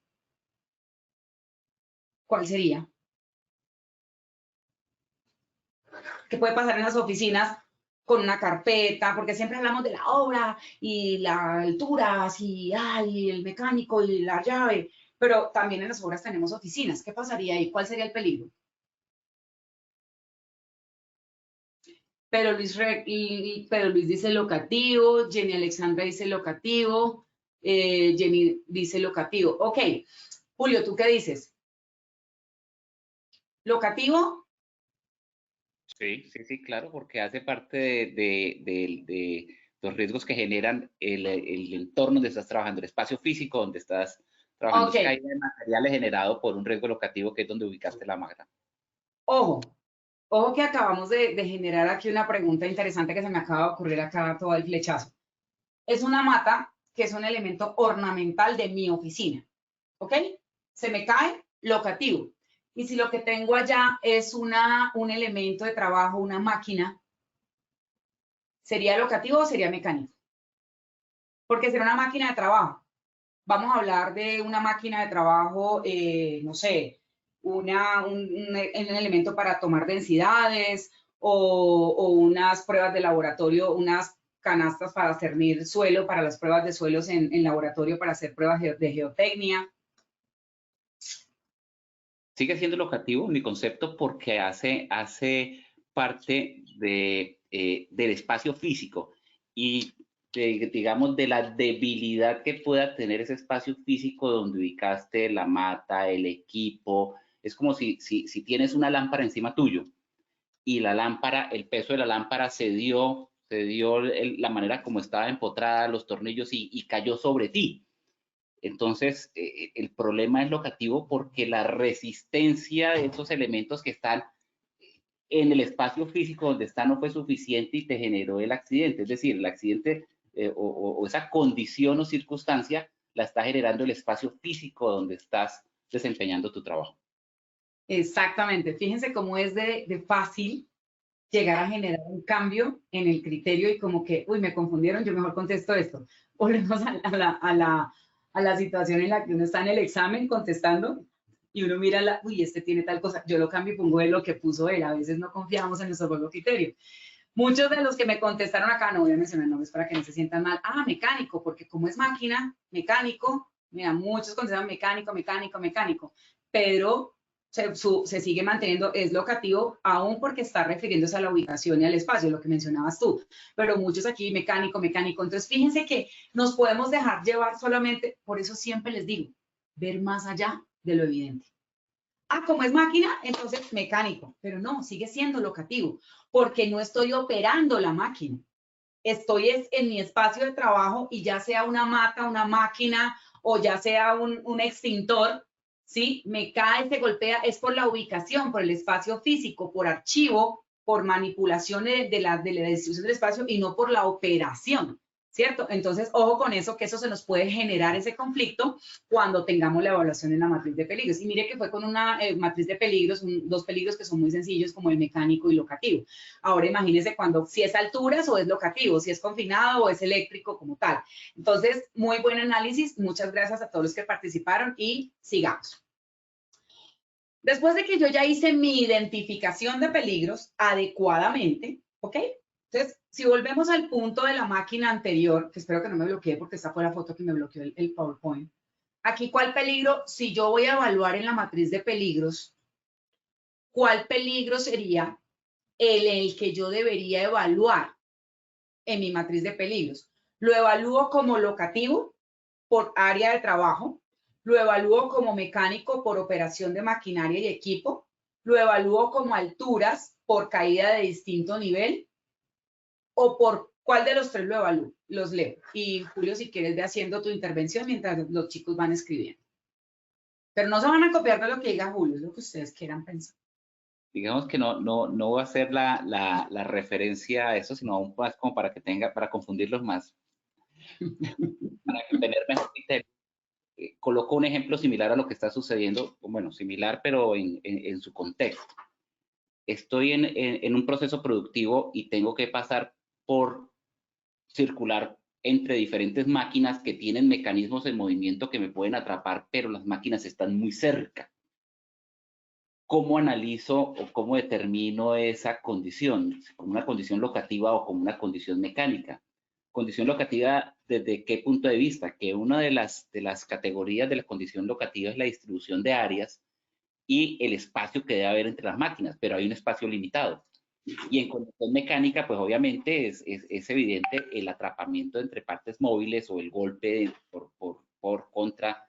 ¿cuál sería? ¿Qué puede pasar en las oficinas con una carpeta? Porque siempre hablamos de la obra y la altura, y el mecánico y la llave, pero también en las obras tenemos oficinas. ¿Qué pasaría ahí? ¿Cuál sería el peligro? Pero Luis dice locativo, Jenny Alexandra dice locativo, Jenny dice locativo. Ok, Julio, ¿tú qué dices? ¿Locativo? Sí, claro, porque hace parte de los riesgos que generan el entorno donde estás trabajando, el espacio físico donde estás trabajando. Ok, Es caída de materiales generado por un riesgo locativo que es donde ubicaste la máquina. ojo, ojo que acabamos de generar aquí una pregunta interesante que se me acaba de ocurrir acá todo el flechazo. Es una mata que es un elemento ornamental de mi oficina, ¿ok? Se me cae, locativo. Y si lo que tengo allá es un elemento de trabajo, una máquina, ¿sería locativo o sería mecánico? Porque será una máquina de trabajo. Vamos a hablar de una máquina de trabajo, no sé, un elemento para tomar densidades o unas pruebas de laboratorio, unas canastas para cernir suelo, para las pruebas de suelos en laboratorio, para hacer pruebas de geotecnia. Sigue siendo locativo mi concepto porque hace parte del espacio físico y digamos de la debilidad que pueda tener ese espacio físico donde ubicaste la mata, el equipo. Es como si tienes una lámpara encima tuyo y la lámpara, el peso de la lámpara se dio la manera como estaba empotrada, los tornillos y cayó sobre ti. Entonces, el problema es locativo porque la resistencia de esos elementos que están en el espacio físico donde está no fue suficiente y te generó el accidente. Es decir, el accidente o esa condición o circunstancia la está generando el espacio físico donde estás desempeñando tu trabajo. Exactamente. Fíjense cómo es de fácil llegar a generar un cambio en el criterio y como que, uy, me confundieron, yo mejor contesto esto. Volvemos a la situación en la que uno está en el examen contestando y uno mira, uy, este tiene tal cosa, yo lo cambio y pongo de lo que puso él. A veces no confiamos en nuestro propio criterio. Muchos de los que me contestaron acá, no voy a mencionar nombres para que no se sientan mal, mecánico, porque como es máquina, mecánico, mira, muchos contestan mecánico, mecánico, mecánico, pero se sigue manteniendo, es locativo, aún porque está refiriéndose a la ubicación y al espacio, lo que mencionabas tú, pero muchos aquí mecánico, mecánico. Entonces, fíjense que nos podemos dejar llevar solamente, por eso siempre les digo, ver más allá de lo evidente. Como es máquina, entonces mecánico, pero no, sigue siendo locativo, porque no estoy operando la máquina. Estoy en mi espacio de trabajo y ya sea una mata, una máquina o ya sea un extintor, ¿sí? Me cae, se golpea, es por la ubicación, por el espacio físico, por archivo, por manipulación de la distribución del espacio y no por la operación, ¿cierto? Entonces, ojo con eso, que eso se nos puede generar ese conflicto cuando tengamos la evaluación en la matriz de peligros. Y mire que fue con una matriz de peligros, dos peligros que son muy sencillos, como el mecánico y locativo. Ahora imagínense cuando, si es alturas o es locativo, si es confinado o es eléctrico como tal. Entonces, muy buen análisis. Muchas gracias a todos los que participaron y sigamos. Después de que yo ya hice mi identificación de peligros adecuadamente, ¿ok? Entonces, si volvemos al punto de la máquina anterior, que espero que no me bloquee porque esta fue la foto que me bloqueó el PowerPoint. Aquí, ¿cuál peligro? Si yo voy a evaluar en la matriz de peligros, ¿cuál peligro sería el que yo debería evaluar en mi matriz de peligros? Lo evalúo como locativo por área de trabajo, lo evalúo como mecánico por operación de maquinaria y equipo, lo evalúo como alturas por caída de distinto nivel o por cuál de los tres lo evalúo. Los leo. Y Julio, si quieres, ve haciendo tu intervención mientras los chicos van escribiendo. Pero no se van a copiar de lo que diga Julio, es lo que ustedes quieran pensar. Digamos que no va a ser la referencia a eso, sino aún más como para confundirlos más, para tener mejor criterio. Coloco un ejemplo similar a lo que está sucediendo, bueno, similar, pero en su contexto. Estoy en un proceso productivo y tengo que pasar por circular entre diferentes máquinas que tienen mecanismos de movimiento que me pueden atrapar, pero las máquinas están muy cerca. ¿Cómo analizo o cómo determino esa condición? ¿Como una condición locativa o como una condición mecánica? Condición locativa, ¿desde qué punto de vista? Que una de las categorías de la condición locativa es la distribución de áreas y el espacio que debe haber entre las máquinas, pero hay un espacio limitado. Y en condición mecánica, pues obviamente es evidente el atrapamiento entre partes móviles o el golpe por contra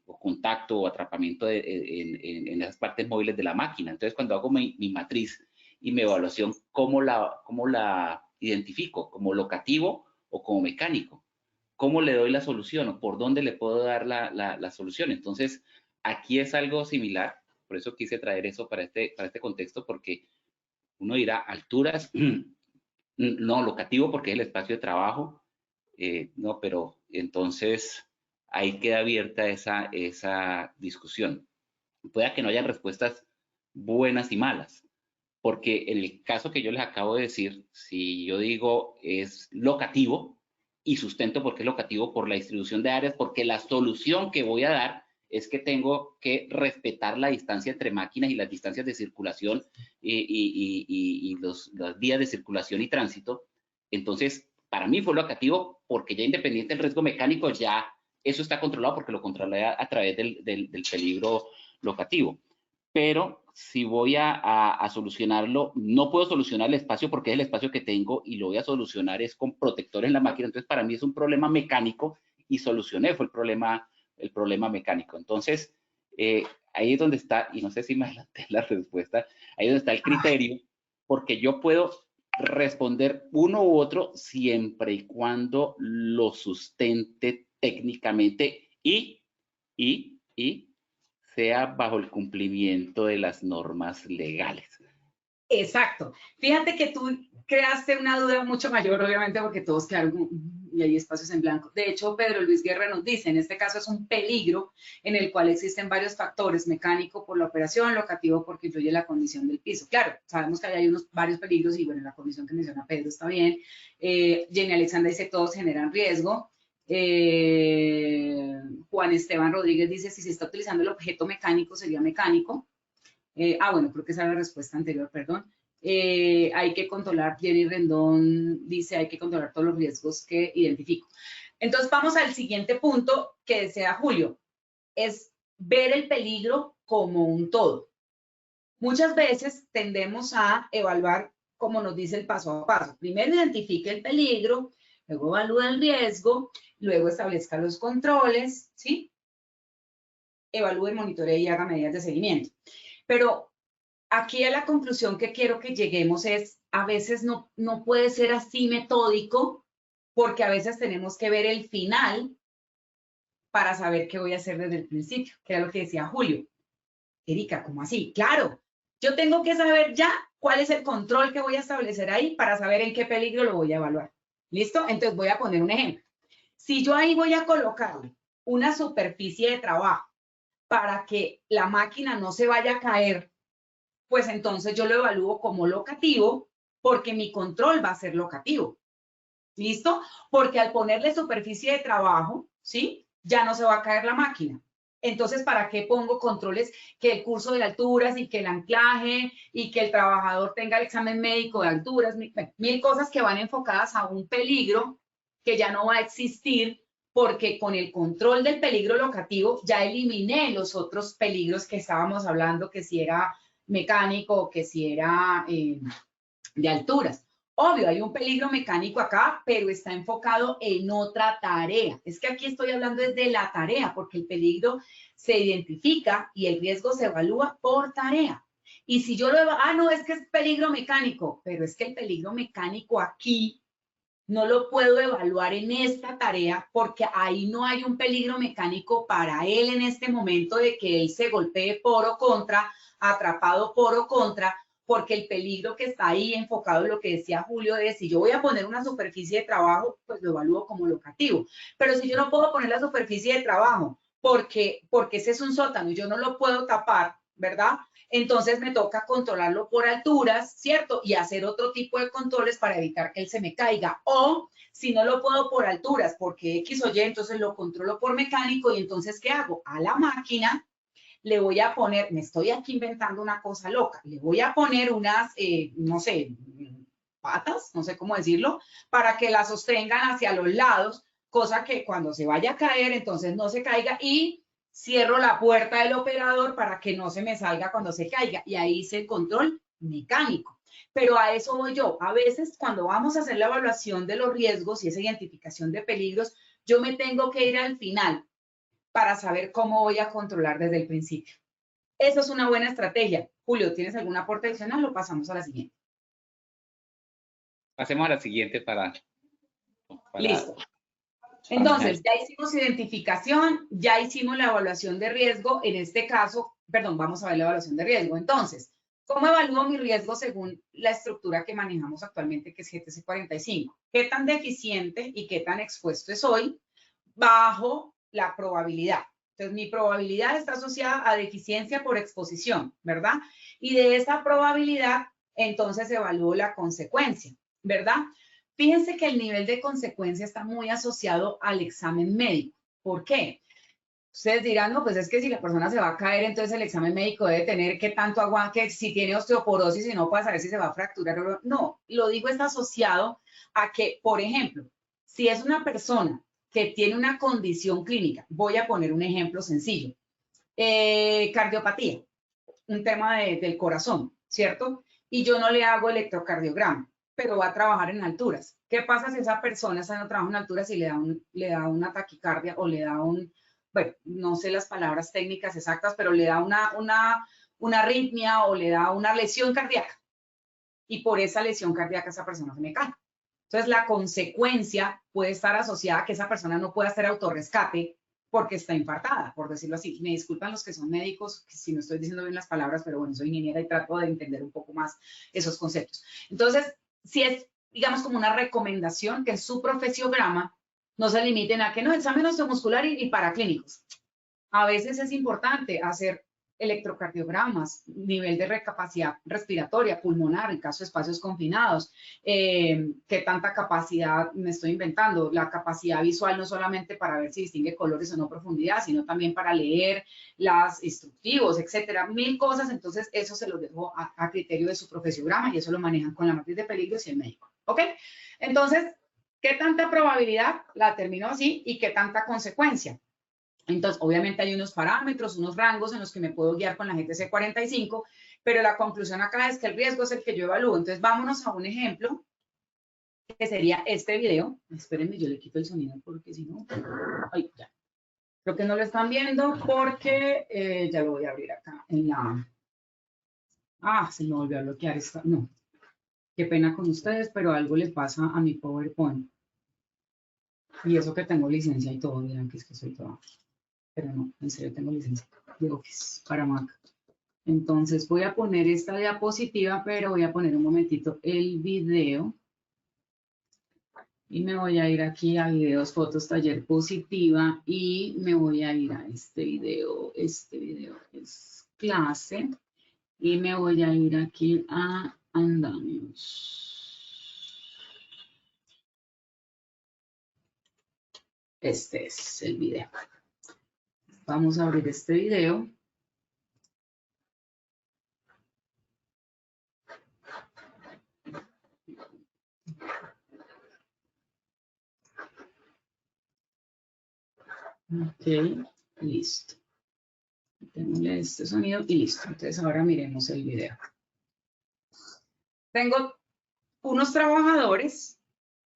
o contacto o atrapamiento en esas partes móviles de la máquina. Entonces, cuando hago mi matriz y mi evaluación, ¿cómo la identifico? ¿Como locativo o como mecánico? ¿Cómo le doy la solución o por dónde le puedo dar la solución? Entonces, aquí es algo similar, por eso quise traer eso para este contexto, porque uno dirá alturas, no, locativo porque es el espacio de trabajo, no, pero entonces ahí queda abierta esa discusión. Pueda que no hayan respuestas buenas y malas, porque en el caso que yo les acabo de decir, si yo digo es locativo y sustento porque es locativo por la distribución de áreas, porque la solución que voy a dar es que tengo que respetar la distancia entre máquinas y las distancias de circulación y las vías de circulación y tránsito. Entonces, para mí fue locativo porque ya independiente del riesgo mecánico, ya eso está controlado porque lo controlé a través del peligro locativo. Pero si voy a solucionarlo, no puedo solucionar el espacio porque es el espacio que tengo y lo voy a solucionar es con protectores en la máquina. Entonces, para mí es un problema mecánico y solucioné, fue el problema mecánico. Entonces, ahí es donde está, y no sé si me adelanté la respuesta, ahí es donde está el criterio, porque yo puedo responder uno u otro siempre y cuando lo sustente técnicamente y sea bajo el cumplimiento de las normas legales. Exacto. Fíjate que tú creaste una duda mucho mayor, obviamente, porque todos quedaron y hay espacios en blanco. De hecho, Pedro Luis Guerra nos dice, en este caso es un peligro en el cual existen varios factores, mecánico por la operación, locativo porque influye la condición del piso. Claro, sabemos que hay varios peligros y bueno, la condición que menciona Pedro está bien. Jenny Alexandra dice, todos generan riesgo. Juan Esteban Rodríguez dice, si se está utilizando el objeto mecánico, sería mecánico. Bueno, creo que esa es la respuesta anterior, perdón. Hay que controlar, Jenny Rendón dice, hay que controlar todos los riesgos que identifico. Entonces, vamos al siguiente punto que desea Julio, es ver el peligro como un todo. Muchas veces tendemos a evaluar, como nos dice el paso a paso. Primero identifique el peligro, luego evalúe el riesgo, luego establezca los controles, ¿sí? Evalúe, monitoree y haga medidas de seguimiento. Pero aquí a la conclusión que quiero que lleguemos es, a veces no puede ser así metódico, porque a veces tenemos que ver el final para saber qué voy a hacer desde el principio, que era lo que decía Julio. Erika, ¿cómo así? Claro, yo tengo que saber ya cuál es el control que voy a establecer ahí para saber en qué peligro lo voy a evaluar. ¿Listo? Entonces voy a poner un ejemplo. Si yo ahí voy a colocarle una superficie de trabajo para que la máquina no se vaya a caer, pues entonces yo lo evalúo como locativo porque mi control va a ser locativo. ¿Listo? Porque al ponerle superficie de trabajo, ¿sí? Ya no se va a caer la máquina. Entonces, ¿para qué pongo controles? Que el curso de alturas y que el anclaje y que el trabajador tenga el examen médico de alturas, mil cosas que van enfocadas a un peligro que ya no va a existir porque con el control del peligro locativo ya eliminé los otros peligros que estábamos hablando, que si era mecánico o que si era de alturas. Obvio, hay un peligro mecánico acá, pero está enfocado en otra tarea. Es que aquí estoy hablando desde la tarea, porque el peligro se identifica y el riesgo se evalúa por tarea. Y si yo no, es que es peligro mecánico, pero es que el peligro mecánico aquí no lo puedo evaluar en esta tarea porque ahí no hay un peligro mecánico para él en este momento de que él se golpee por o contra, atrapado por o contra, porque el peligro que está ahí enfocado en lo que decía Julio es, si yo voy a poner una superficie de trabajo, pues lo evalúo como locativo. Pero si yo no puedo poner la superficie de trabajo porque ese es un sótano y yo no lo puedo tapar, ¿verdad? Entonces me toca controlarlo por alturas, ¿cierto? Y hacer otro tipo de controles para evitar que él se me caiga. O si no lo puedo por alturas, porque X o Y, entonces lo controlo por mecánico y entonces, ¿qué hago? A la máquina le voy a poner, me estoy aquí inventando una cosa loca, le voy a poner unas, no sé, patas, no sé cómo decirlo, para que la sostengan hacia los lados, cosa que cuando se vaya a caer, entonces no se caiga y cierro la puerta del operador para que no se me salga cuando se caiga y ahí hice el control mecánico. Pero a eso voy yo. A veces cuando vamos a hacer la evaluación de los riesgos y esa identificación de peligros, yo me tengo que ir al final para saber cómo voy a controlar desde el principio. Eso es una buena estrategia. Julio, ¿tienes algún aporte adicional o pasamos a la siguiente? Pasemos a la siguiente para Listo. Entonces, ya hicimos identificación, ya hicimos la evaluación de riesgo. En este caso, perdón, vamos a ver la evaluación de riesgo. Entonces, ¿cómo evalúo mi riesgo según la estructura que manejamos actualmente, que es GTC 45? ¿Qué tan deficiente y qué tan expuesto soy bajo la probabilidad? Entonces, mi probabilidad está asociada a deficiencia por exposición, ¿verdad? Y de esa probabilidad, entonces evalúo la consecuencia, ¿verdad? Fíjense que el nivel de consecuencia está muy asociado al examen médico. ¿Por qué? Ustedes dirán, no, pues es que si la persona se va a caer, entonces el examen médico debe tener qué tanto aguante, si tiene osteoporosis y no puede saber si se va a fracturar o no. No, lo digo está asociado a que, por ejemplo, si es una persona que tiene una condición clínica, voy a poner un ejemplo sencillo, cardiopatía, un tema del corazón, ¿cierto? Y yo no le hago electrocardiograma, pero va a trabajar en alturas. ¿Qué pasa si esa persona está no trabaja en alturas y le da una taquicardia o le da bueno, no sé las palabras técnicas exactas, pero le da una arritmia o le da una lesión cardíaca? Y por esa lesión cardíaca esa persona se me cae. Entonces, la consecuencia puede estar asociada a que esa persona no pueda hacer autorrescate porque está infartada, por decirlo así. Me disculpan los que son médicos si no estoy diciendo bien las palabras, pero bueno, soy ingeniera y trato de entender un poco más esos conceptos. Entonces, si es, digamos, como una recomendación que en su profesiograma no se limiten a que no, examen osteomuscular y paraclínicos. A veces es importante hacer electrocardiogramas, nivel de capacidad respiratoria, pulmonar, en caso de espacios confinados, qué tanta capacidad me estoy inventando, la capacidad visual no solamente para ver si distingue colores o no profundidad, sino también para leer las instructivos, etcétera, mil cosas. Entonces eso se lo dejo a criterio de su profesiograma y eso lo manejan con la matriz de peligros y el médico, ¿ok? Entonces, ¿qué tanta probabilidad? La termino así, y ¿qué tanta consecuencia? Entonces, obviamente hay unos parámetros, unos rangos en los que me puedo guiar con la GTC 45, pero la conclusión acá es que el riesgo es el que yo evalúo. Entonces, vámonos a un ejemplo, que sería este video. Espérenme, yo le quito el sonido porque si no... Ay, ya. Creo que no lo están viendo porque ya lo voy a abrir acá en la... Ah, se me volvió a bloquear esta... No, qué pena con ustedes, pero algo le pasa a mi PowerPoint. Y eso que tengo licencia y todo, dirán que es que soy toda... Pero no, en serio tengo licencia de Office para Mac. Entonces voy a poner esta diapositiva, pero voy a poner un momentito el video. Y me voy a ir aquí a videos, fotos, taller positiva y me voy a ir a este video es clase y me voy a ir aquí a andamios. Este es el video. Vamos a abrir este video. Ok, listo. Tengo este sonido y listo. Entonces ahora miremos el video. Tengo unos trabajadores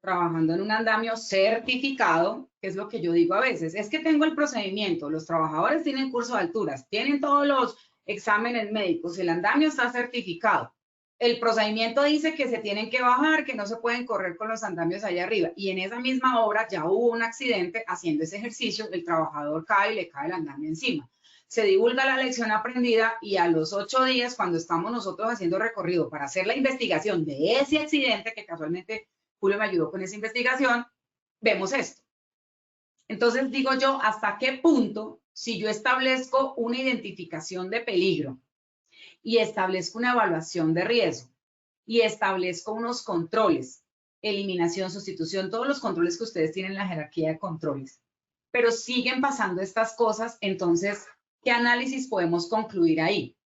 trabajando en un andamio certificado, que es lo que yo digo a veces, es que tengo el procedimiento, los trabajadores tienen curso de alturas, tienen todos los exámenes médicos, el andamio está certificado, el procedimiento dice que se tienen que bajar, que no se pueden correr con los andamios allá arriba, y en esa misma obra ya hubo un accidente haciendo ese ejercicio, el trabajador cae y le cae el andamio encima. Se divulga la lección aprendida y a los 8 días, cuando estamos nosotros haciendo recorrido para hacer la investigación de ese accidente, que casualmente Julio me ayudó con esa investigación, vemos esto. Entonces digo yo, ¿hasta qué punto, si yo establezco una identificación de peligro y establezco una evaluación de riesgo y establezco unos controles, eliminación, sustitución, todos los controles que ustedes tienen en la jerarquía de controles, pero siguen pasando estas cosas, entonces, ¿qué análisis podemos concluir ahí?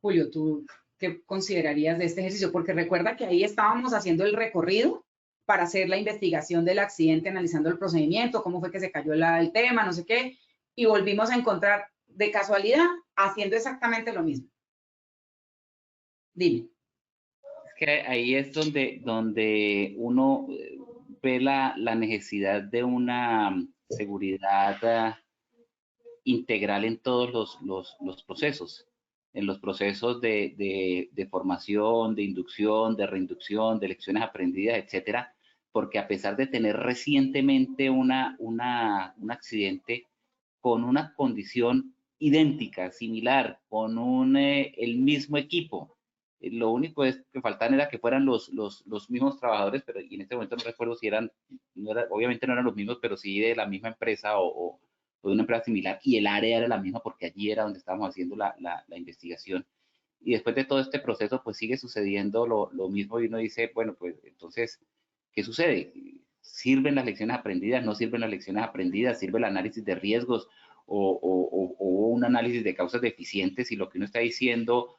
Julio, ¿tú qué considerarías de este ejercicio? Porque recuerda que ahí estábamos haciendo el recorrido para hacer la investigación del accidente, analizando el procedimiento, cómo fue que se cayó el tema, no sé qué, y volvimos a encontrar de casualidad haciendo exactamente lo mismo. Dime. Es que ahí es donde uno ve la necesidad de una seguridad integral en todos los procesos. en los procesos de formación, de inducción, de reinducción, de lecciones aprendidas, etcétera, porque a pesar de tener recientemente un accidente con una condición idéntica, similar, con el mismo equipo, lo único es que faltaban era que fueran los mismos trabajadores, pero en este momento no recuerdo si eran, obviamente no eran los mismos, pero sí de la misma empresa o de una empresa similar, y el área era la misma porque allí era donde estábamos haciendo la investigación. Y después de todo este proceso, pues sigue sucediendo lo mismo y uno dice, bueno, pues entonces, ¿qué sucede? ¿Sirven las lecciones aprendidas? ¿No sirven las lecciones aprendidas? ¿Sirve el análisis de riesgos o un análisis de causas deficientes? Y lo que uno está diciendo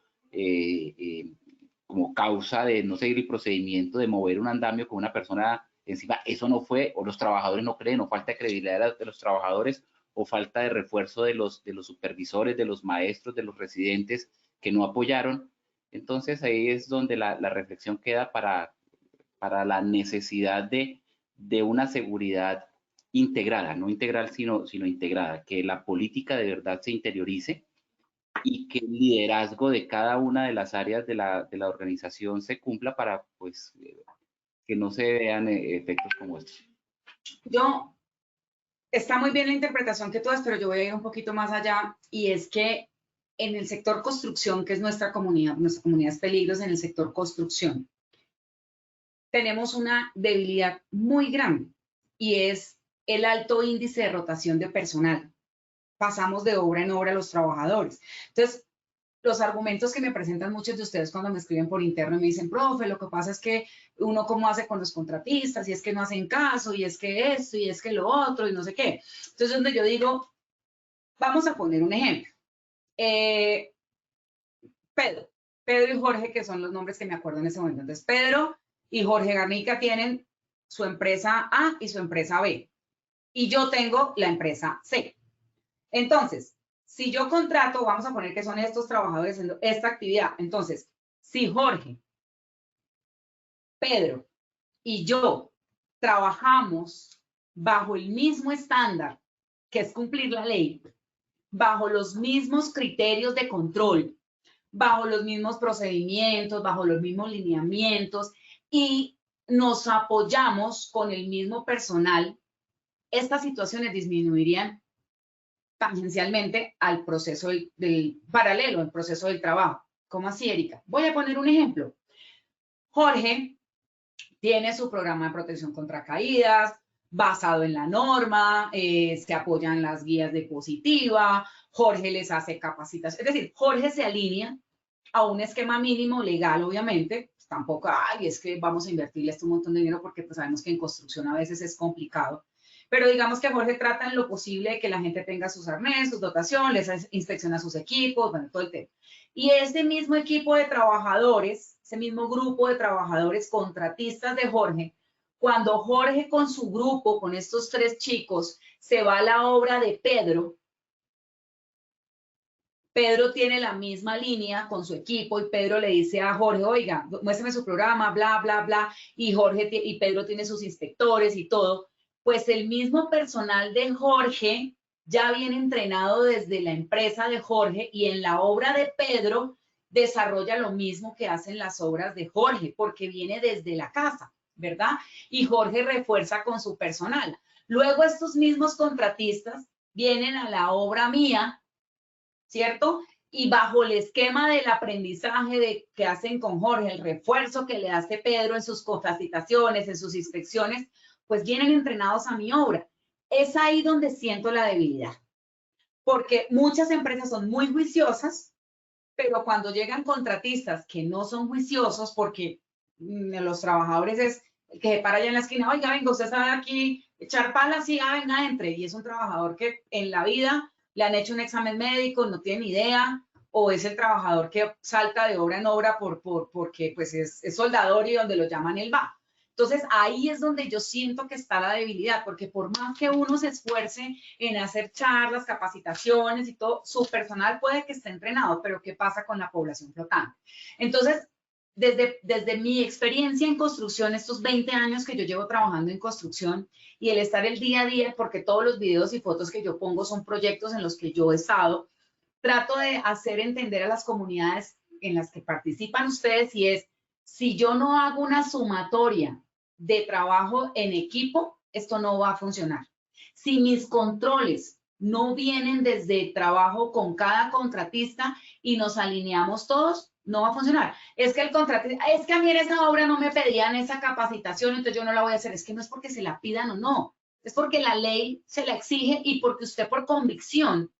como causa de no seguir el procedimiento, de mover un andamio con una persona encima, eso no fue, o los trabajadores no creen, o falta de credibilidad de los trabajadores, o falta de refuerzo de los supervisores, de los maestros, de los residentes que no apoyaron. Entonces ahí es donde la reflexión queda para la necesidad de una seguridad integrada, no integral, sino integrada, que la política de verdad se interiorice y que el liderazgo de cada una de las áreas de la organización se cumpla para, pues, que no se vean efectos como estos. Está muy bien la interpretación que tú das, pero yo voy a ir un poquito más allá, y es que en el sector construcción, que es nuestra comunidad es Peligros, en el sector construcción, tenemos una debilidad muy grande, y es el alto índice de rotación de personal. Pasamos de obra en obra a los trabajadores. Entonces, los argumentos que me presentan muchos de ustedes cuando me escriben por interno y me dicen, profe, lo que pasa es que uno cómo hace con los contratistas, y es que no hacen caso, y es que esto, y es que lo otro, y no sé qué. Entonces, donde yo digo, vamos a poner un ejemplo. Pedro y Jorge, que son los nombres que me acuerdo en ese momento. Entonces, Pedro y Jorge Garnica tienen su empresa A y su empresa B, y yo tengo la empresa C. Entonces, si yo contrato, vamos a poner que son estos trabajadores haciendo esta actividad. Entonces, si Jorge, Pedro y yo trabajamos bajo el mismo estándar, que es cumplir la ley, bajo los mismos criterios de control, bajo los mismos procedimientos, bajo los mismos lineamientos, y nos apoyamos con el mismo personal, estas situaciones disminuirían tangencialmente al proceso del paralelo, el proceso del trabajo. ¿Cómo así, Erika? Voy a poner un ejemplo. Jorge tiene su programa de protección contra caídas, basado en la norma, se apoyan las guías de positiva, Jorge les hace capacitación, es decir, Jorge se alinea a un esquema mínimo legal, obviamente, pues tampoco, ay, es que vamos a invertirle un montón de dinero porque pues sabemos que en construcción a veces es complicado, pero digamos que Jorge trata en lo posible de que la gente tenga sus arnés, sus dotaciones, les inspecciona sus equipos, bueno, todo el tema. Y ese mismo equipo de trabajadores, ese mismo grupo de trabajadores contratistas de Jorge, cuando Jorge con su grupo, con estos 3 chicos, se va a la obra de Pedro, Pedro tiene la misma línea con su equipo y Pedro le dice a Jorge, oiga, muéstrame su programa, bla, bla, bla, y Pedro tiene sus inspectores y todo. Pues el mismo personal de Jorge ya viene entrenado desde la empresa de Jorge, y en la obra de Pedro desarrolla lo mismo que hacen las obras de Jorge, porque viene desde la casa, ¿verdad? Y Jorge refuerza con su personal. Luego estos mismos contratistas vienen a la obra mía, ¿cierto? Y bajo el esquema del aprendizaje que hacen con Jorge, el refuerzo que le hace Pedro en sus capacitaciones, en sus inspecciones, pues vienen entrenados a mi obra. Es ahí donde siento la debilidad, porque muchas empresas son muy juiciosas, pero cuando llegan contratistas que no son juiciosos, porque los trabajadores es el que se para allá en la esquina, oiga, venga, usted sabe aquí echar palas, sí, venga, entre, y es un trabajador que en la vida le han hecho un examen médico, no tiene ni idea, o es el trabajador que salta de obra en obra porque pues es soldador y donde lo llaman él va. Entonces, ahí es donde yo siento que está la debilidad, porque por más que uno se esfuerce en hacer charlas, capacitaciones y todo, su personal puede que esté entrenado, pero ¿qué pasa con la población flotante? Entonces, desde mi experiencia en construcción, estos 20 años que yo llevo trabajando en construcción, y el estar el día a día, porque todos los videos y fotos que yo pongo son proyectos en los que yo he estado, trato de hacer entender a las comunidades en las que participan ustedes, y es, si yo no hago una sumatoria de trabajo en equipo, esto no va a funcionar. Si mis controles no vienen desde trabajo con cada contratista y nos alineamos todos, no va a funcionar. Es que el contratista, es que a mí en esa obra no me pedían esa capacitación, entonces yo no la voy a hacer. Es que no es porque se la pidan o no, es porque la ley se la exige y porque usted por convicción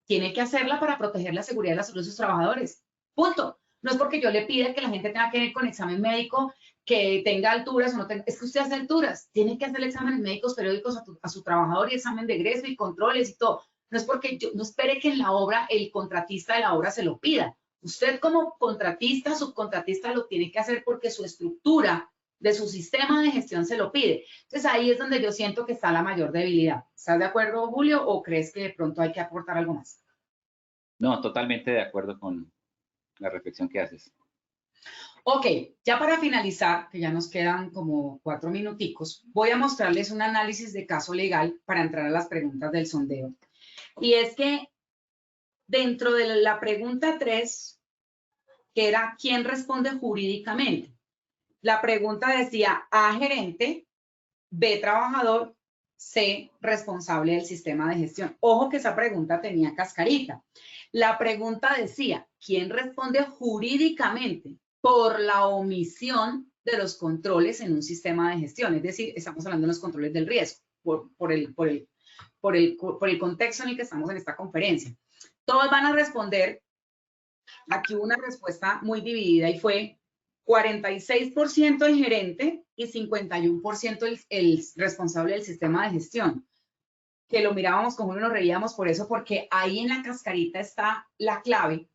tiene que hacerla para proteger la seguridad y la salud de sus trabajadores. Punto. No es porque yo le pida que la gente tenga que ir con examen médico, que tenga alturas o no tenga. Es que usted hace alturas. Tiene que hacer exámenes médicos periódicos a su trabajador y examen de egreso y controles y todo. No es porque yo no espere que en la obra el contratista de la obra se lo pida. Usted como contratista, subcontratista lo tiene que hacer porque su estructura de su sistema de gestión se lo pide. Entonces ahí es donde yo siento que está la mayor debilidad. ¿Estás de acuerdo, Julio, o crees que de pronto hay que aportar algo más? No, totalmente de acuerdo con la reflexión que haces. Ok, ya para finalizar, que ya nos quedan como 4 minuticos, voy a mostrarles un análisis de caso legal para entrar a las preguntas del sondeo. Y es que dentro de la pregunta 3, que era ¿quién responde jurídicamente? La pregunta decía A, gerente, B, trabajador, C, responsable del sistema de gestión. Ojo que esa pregunta tenía cascarita. La pregunta decía, ¿quién responde jurídicamente por la omisión de los controles en un sistema de gestión? Es decir, estamos hablando de los controles del riesgo, por el contexto en el que estamos en esta conferencia. Todos van a responder. Aquí hubo una respuesta muy dividida y fue 46% el gerente y 51% el responsable del sistema de gestión. Que lo mirábamos con uno y nos reíamos por eso, porque ahí en la cascarita está la clave.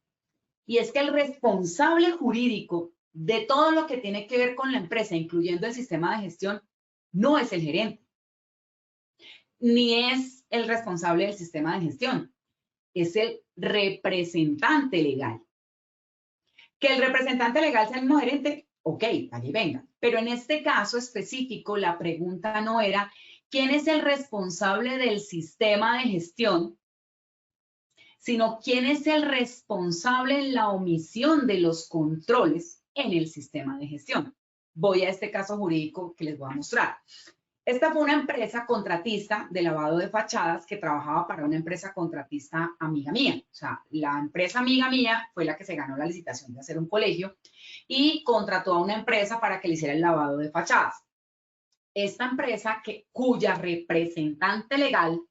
Y es que el responsable jurídico de todo lo que tiene que ver con la empresa, incluyendo el sistema de gestión, no es el gerente, ni es el responsable del sistema de gestión, es el representante legal. Que el representante legal sea el mismo gerente, ok, allí venga. Pero en este caso específico, la pregunta no era quién es el responsable del sistema de gestión, sino quién es el responsable en la omisión de los controles en el sistema de gestión. Voy a este caso jurídico que les voy a mostrar. Esta fue una empresa contratista de lavado de fachadas que trabajaba para una empresa contratista amiga mía. O sea, la empresa amiga mía fue la que se ganó la licitación de hacer un colegio y contrató a una empresa para que le hiciera el lavado de fachadas. Esta empresa, cuya representante legal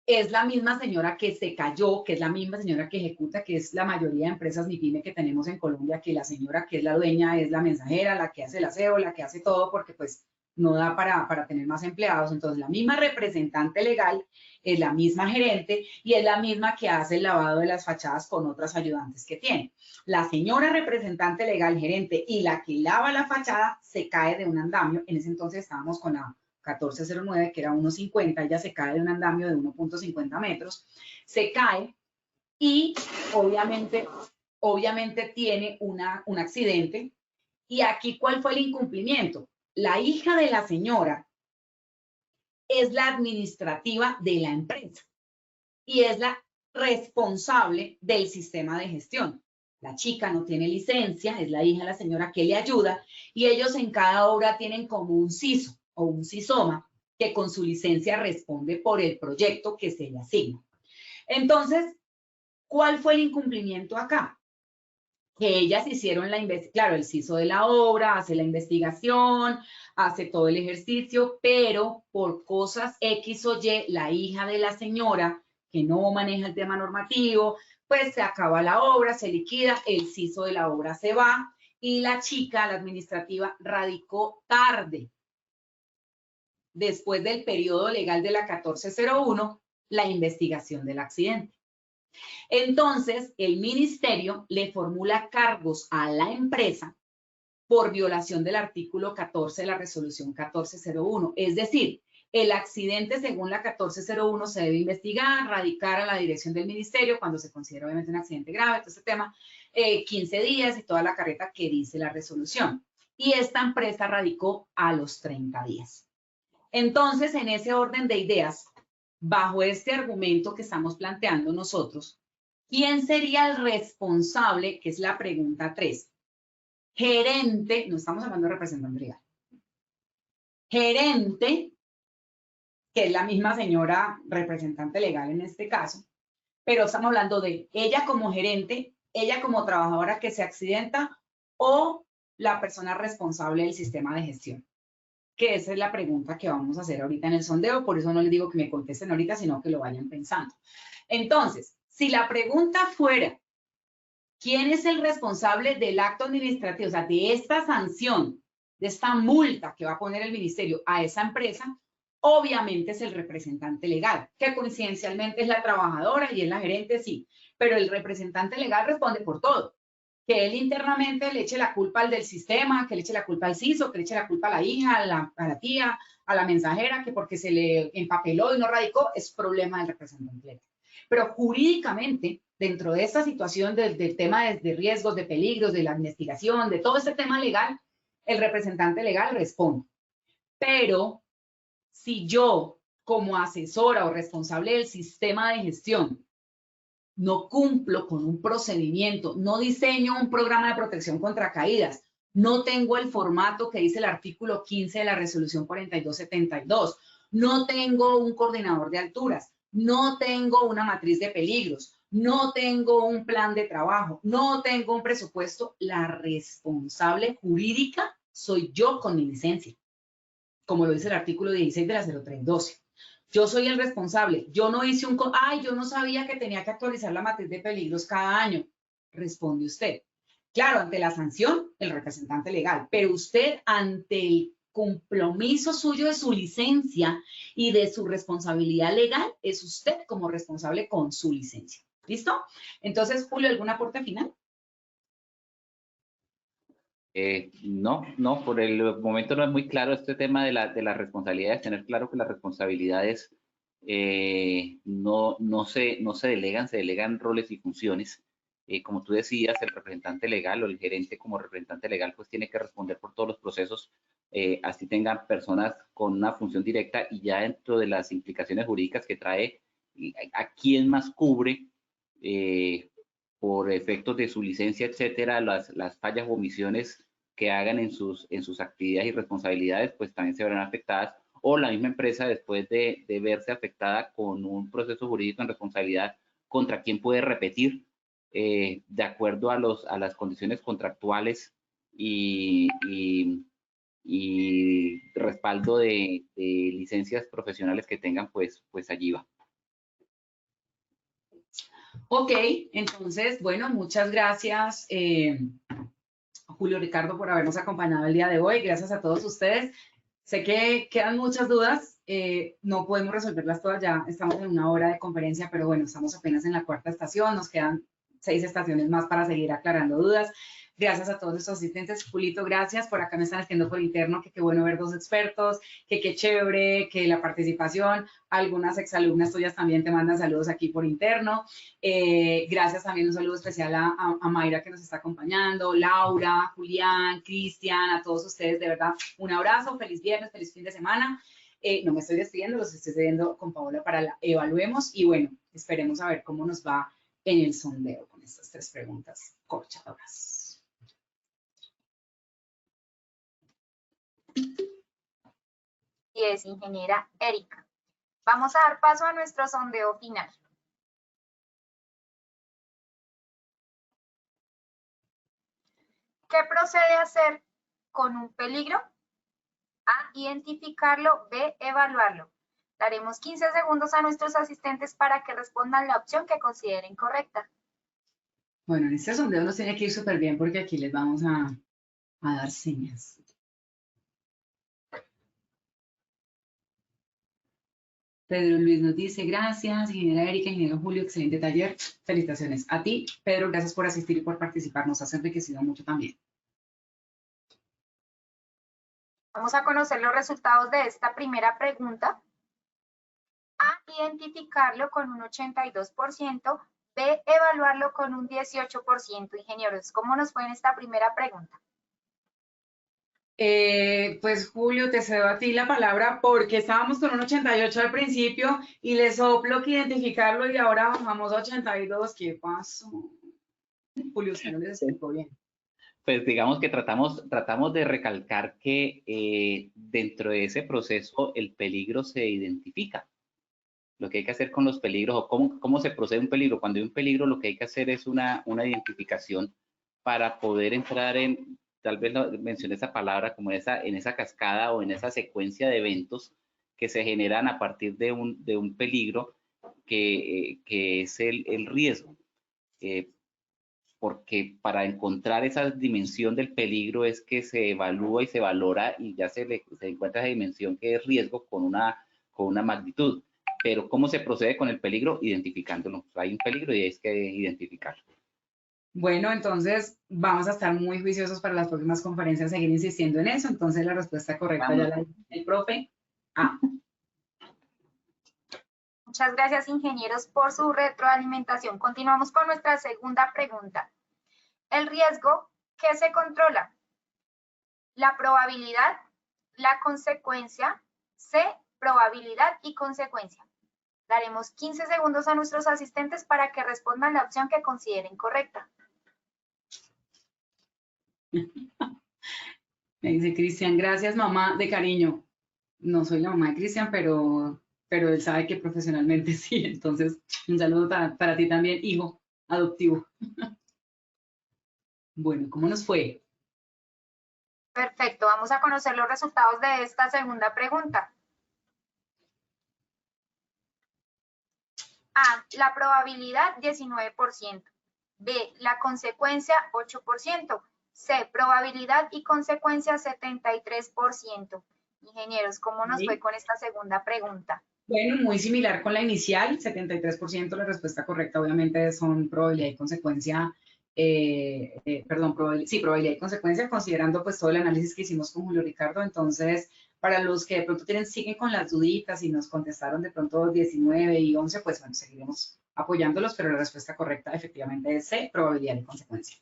es la misma señora que se cayó, que es la misma señora que ejecuta, que es la mayoría de empresas MIPYME que tenemos en Colombia, que la señora que es la dueña es la mensajera, la que hace el aseo, la que hace todo, porque pues no da para tener más empleados. Entonces, la misma representante legal es la misma gerente y es la misma que hace el lavado de las fachadas con otras ayudantes que tiene. La señora representante legal, gerente, y la que lava la fachada se cae de un andamio. En ese entonces estábamos con la 1409, que era 1.50, ella se cae de un andamio de 1.50 metros, se cae y obviamente tiene un accidente. Y aquí, ¿cuál fue el incumplimiento? La hija de la señora es la administrativa de la empresa y es la responsable del sistema de gestión. La chica no tiene licencia, es la hija de la señora que le ayuda y ellos en cada obra tienen como un CISO o un CISOMA que con su licencia responde por el proyecto que se le asigna. Entonces, ¿cuál fue el incumplimiento acá? Que ellas hicieron la investigación, claro, el CISO de la obra hace la investigación, hace todo el ejercicio, pero por cosas X o Y, la hija de la señora, que no maneja el tema normativo, pues se acaba la obra, se liquida, el CISO de la obra se va y la chica, la administrativa, radicó tarde, después del periodo legal de la 1401, la investigación del accidente. Entonces, el ministerio le formula cargos a la empresa por violación del artículo 14 de la resolución 1401. Es decir, el accidente según la 1401 se debe investigar, radicar a la dirección del ministerio cuando se considera obviamente un accidente grave, todo ese tema, 15 días y toda la carreta que dice la resolución. Y esta empresa radicó a los 30 días. Entonces, en ese orden de ideas, bajo este argumento que estamos planteando nosotros, ¿Quién sería el responsable? Que es la pregunta 3. Gerente, no estamos hablando de representante legal. Gerente, que es la misma señora representante legal en este caso, pero estamos hablando de ella como gerente, ella como trabajadora que se accidenta o la persona responsable del sistema de gestión. Que esa es la pregunta que vamos a hacer ahorita en el sondeo, por eso no les digo que me contesten ahorita, sino que lo vayan pensando. Entonces, si la pregunta fuera, ¿quién es el responsable del acto administrativo, o sea, de esta sanción, de esta multa que va a poner el ministerio a esa empresa? Obviamente es el representante legal, que coincidencialmente es la trabajadora y es la gerente, sí, pero el representante legal responde por todo. Que él internamente le eche la culpa al del sistema, que le eche la culpa al CISO, que le eche la culpa a la hija, a la tía, a la mensajera, que porque se le empapeló y no radicó, es problema del representante legal. Pero jurídicamente, dentro de esta situación del tema de riesgos, de peligros, de la investigación, de todo este tema legal, el representante legal responde. Pero si yo, como asesora o responsable del sistema de gestión, no cumplo con un procedimiento, no diseño un programa de protección contra caídas, no tengo el formato que dice el artículo 15 de la resolución 4272, no tengo un coordinador de alturas, no tengo una matriz de peligros, no tengo un plan de trabajo, no tengo un presupuesto, la responsable jurídica soy yo con mi licencia, como lo dice el artículo 16 de la 0312. Yo soy el responsable. Yo no hice yo no sabía que tenía que actualizar la matriz de peligros cada año. Responde usted. Claro, ante la sanción, el representante legal, pero usted ante el compromiso suyo de su licencia y de su responsabilidad legal, es usted como responsable con su licencia. ¿Listo? Entonces, Julio, ¿algún aporte final? No, por el momento no es muy claro este tema de las responsabilidades, tener claro que las responsabilidades no se delegan, se delegan roles y funciones. Como tú decías, el representante legal o el gerente como representante legal pues tiene que responder por todos los procesos, así tengan personas con una función directa, y ya dentro de las implicaciones jurídicas que trae, a quién más cubre por efectos de su licencia, etcétera, las fallas o omisiones que hagan en sus actividades y responsabilidades, pues también se verán afectadas, o la misma empresa, después de verse afectada con un proceso jurídico en responsabilidad, contra quién puede repetir de acuerdo a las condiciones contractuales y respaldo de licencias profesionales que tengan, pues allí va. Ok, entonces, bueno, muchas gracias, Julio Ricardo, por habernos acompañado el día de hoy. Gracias a todos ustedes. Sé que quedan muchas dudas, no podemos resolverlas todas, ya estamos en una hora de conferencia, pero bueno, estamos apenas en la 4ª estación, nos quedan 6 estaciones más para seguir aclarando dudas. Gracias a todos nuestros asistentes. Julito, gracias. Por acá me están escribiendo por interno que qué bueno ver 2 expertos, que qué chévere, que la participación. Algunas exalumnas tuyas también te mandan saludos aquí por interno. Gracias también, un saludo especial a Mayra que nos está acompañando, Laura, Julián, Cristian, a todos ustedes, de verdad, un abrazo, feliz viernes, feliz fin de semana. No me estoy despidiendo, los estoy despidiendo con Paola para la evaluemos y bueno, esperemos a ver cómo nos va en el sondeo con estas 3 preguntas corchadoras. Y es ingeniera Erika. Vamos a dar paso a nuestro sondeo final. ¿Qué procede a hacer con un peligro? A, identificarlo. B, evaluarlo. Daremos 15 segundos a nuestros asistentes para que respondan la opción que consideren correcta. Bueno, en este sondeo nos tiene que ir súper bien porque aquí les vamos a dar señas. Pedro Luis nos dice, gracias, ingeniera Erika, ingeniero Julio, excelente taller. Felicitaciones a ti, Pedro, gracias por asistir y por participar, nos has enriquecido mucho también. Vamos a conocer los resultados de esta primera pregunta. A, identificarlo con un 82%, B, evaluarlo con un 18%. Ingenieros, ¿cómo nos fue en esta primera pregunta? Pues Julio, te cedo a ti la palabra porque estábamos con un 88 al principio y le soplo que identificarlo y ahora bajamos a 82. ¿Qué pasó? Julio, usted no les explicó bien. Pues digamos que tratamos de recalcar que dentro de ese proceso el peligro se identifica. Lo que hay que hacer con los peligros o cómo se procede un peligro. Cuando hay un peligro, lo que hay que hacer es una identificación para poder entrar en, tal vez mencioné esa palabra, como en esa cascada o en esa secuencia de eventos que se generan a partir de un peligro que es el riesgo. Porque para encontrar esa dimensión del peligro es que se evalúa y se valora y ya se encuentra esa dimensión que es riesgo con una magnitud. Pero ¿cómo se procede con el peligro? Identificándolo. Hay un peligro y hay que identificarlo. Bueno, entonces vamos a estar muy juiciosos para las próximas conferencias, seguir insistiendo en eso. Entonces la respuesta correcta ya la dijo el profe. Muchas gracias, ingenieros, por su retroalimentación. Continuamos con nuestra segunda pregunta. El riesgo, ¿qué se controla? La probabilidad, la consecuencia, C, probabilidad y consecuencia. Daremos 15 segundos a nuestros asistentes para que respondan la opción que consideren correcta. Me dice Cristian, gracias mamá, de cariño. No soy la mamá de Cristian, pero él sabe que profesionalmente sí. Entonces, un saludo para ti también, hijo adoptivo. Bueno, ¿cómo nos fue? Perfecto, vamos a conocer los resultados de esta segunda pregunta. A, la probabilidad 19%. B, la consecuencia 8%. C, probabilidad y consecuencia 73%. Ingenieros, ¿cómo nos fue con esta segunda pregunta? Bueno, muy similar con la inicial, 73% la respuesta correcta, obviamente son probabilidad y consecuencia, probabilidad y consecuencia, considerando pues todo el análisis que hicimos con Julio Ricardo. Entonces, para los que de pronto siguen con las duditas y nos contestaron de pronto 19 y 11, pues bueno, seguiremos apoyándolos, pero la respuesta correcta efectivamente es C, probabilidad y consecuencia.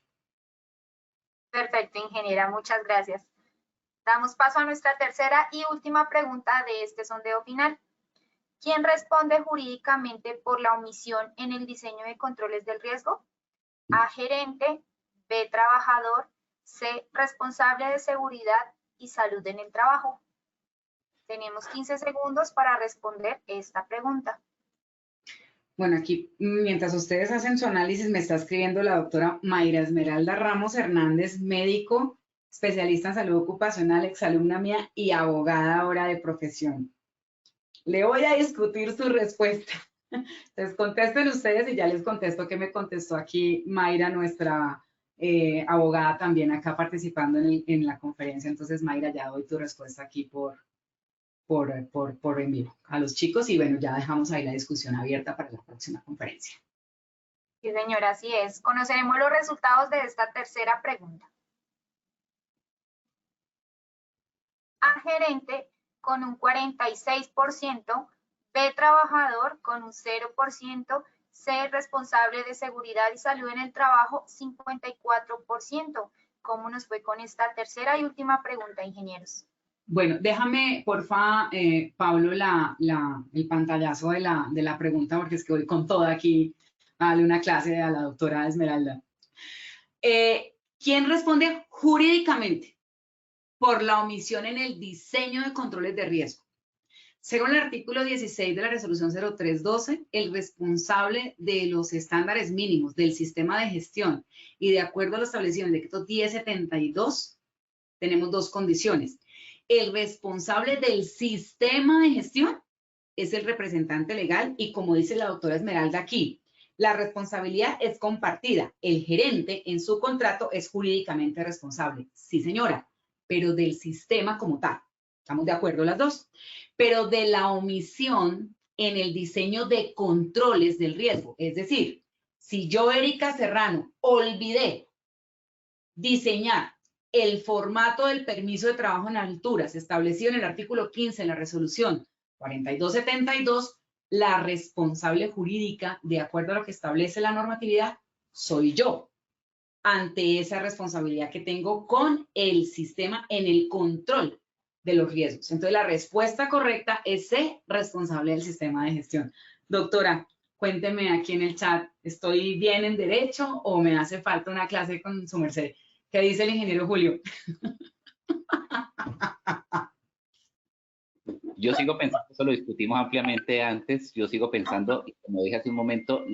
Perfecto, ingeniera, muchas gracias. Damos paso a nuestra tercera y última pregunta de este sondeo final. ¿Quién responde jurídicamente por la omisión en el diseño de controles del riesgo? A, gerente, B, trabajador, C, responsable de seguridad y salud en el trabajo. Tenemos 15 segundos para responder esta pregunta. Bueno, aquí, mientras ustedes hacen su análisis, me está escribiendo la doctora Mayra Esmeralda Ramos Hernández, médico, especialista en salud ocupacional, exalumna mía y abogada ahora de profesión. Le voy a discutir su respuesta. Entonces, contesten ustedes y ya les contesto que me contestó aquí Mayra, nuestra abogada también acá participando en la conferencia. Entonces, Mayra, ya doy tu respuesta aquí por en vivo a los chicos y bueno, ya dejamos ahí la discusión abierta para la próxima conferencia. Sí, señora, así es. Conoceremos los resultados de esta tercera pregunta. A, gerente, con un 46%, B, trabajador, con un 0%, C, responsable de seguridad y salud en el trabajo, 54%. ¿Cómo nos fue con esta tercera y última pregunta, ingenieros? Bueno, déjame, porfa, Pablo, el pantallazo de la pregunta, porque es que voy con toda aquí a darle una clase a la doctora Esmeralda. ¿Quién responde jurídicamente por la omisión en el diseño de controles de riesgo? Según el artículo 16 de la resolución 0312, el responsable de los estándares mínimos del sistema de gestión y de acuerdo a lo establecido en el decreto 1072, tenemos dos condiciones. El responsable del sistema de gestión es el representante legal y como dice la doctora Esmeralda aquí, la responsabilidad es compartida. El gerente en su contrato es jurídicamente responsable. Sí, señora, pero del sistema como tal. ¿Estamos de acuerdo las dos? Pero de la omisión en el diseño de controles del riesgo. Es decir, si yo, Erika Serrano, olvidé diseñar el formato del permiso de trabajo en alturas establecido en el artículo 15 de la resolución 4272, la responsable jurídica, de acuerdo a lo que establece la normatividad, soy yo. ante esa responsabilidad que tengo con el sistema en el control de los riesgos. Entonces, la respuesta correcta es ser responsable del sistema de gestión. Doctora, cuénteme aquí en el chat, ¿estoy bien en derecho o me hace falta una clase con su merced? ¿Qué dice el ingeniero Julio? Yo sigo pensando, eso lo discutimos ampliamente antes, yo sigo pensando, como dije hace un momento,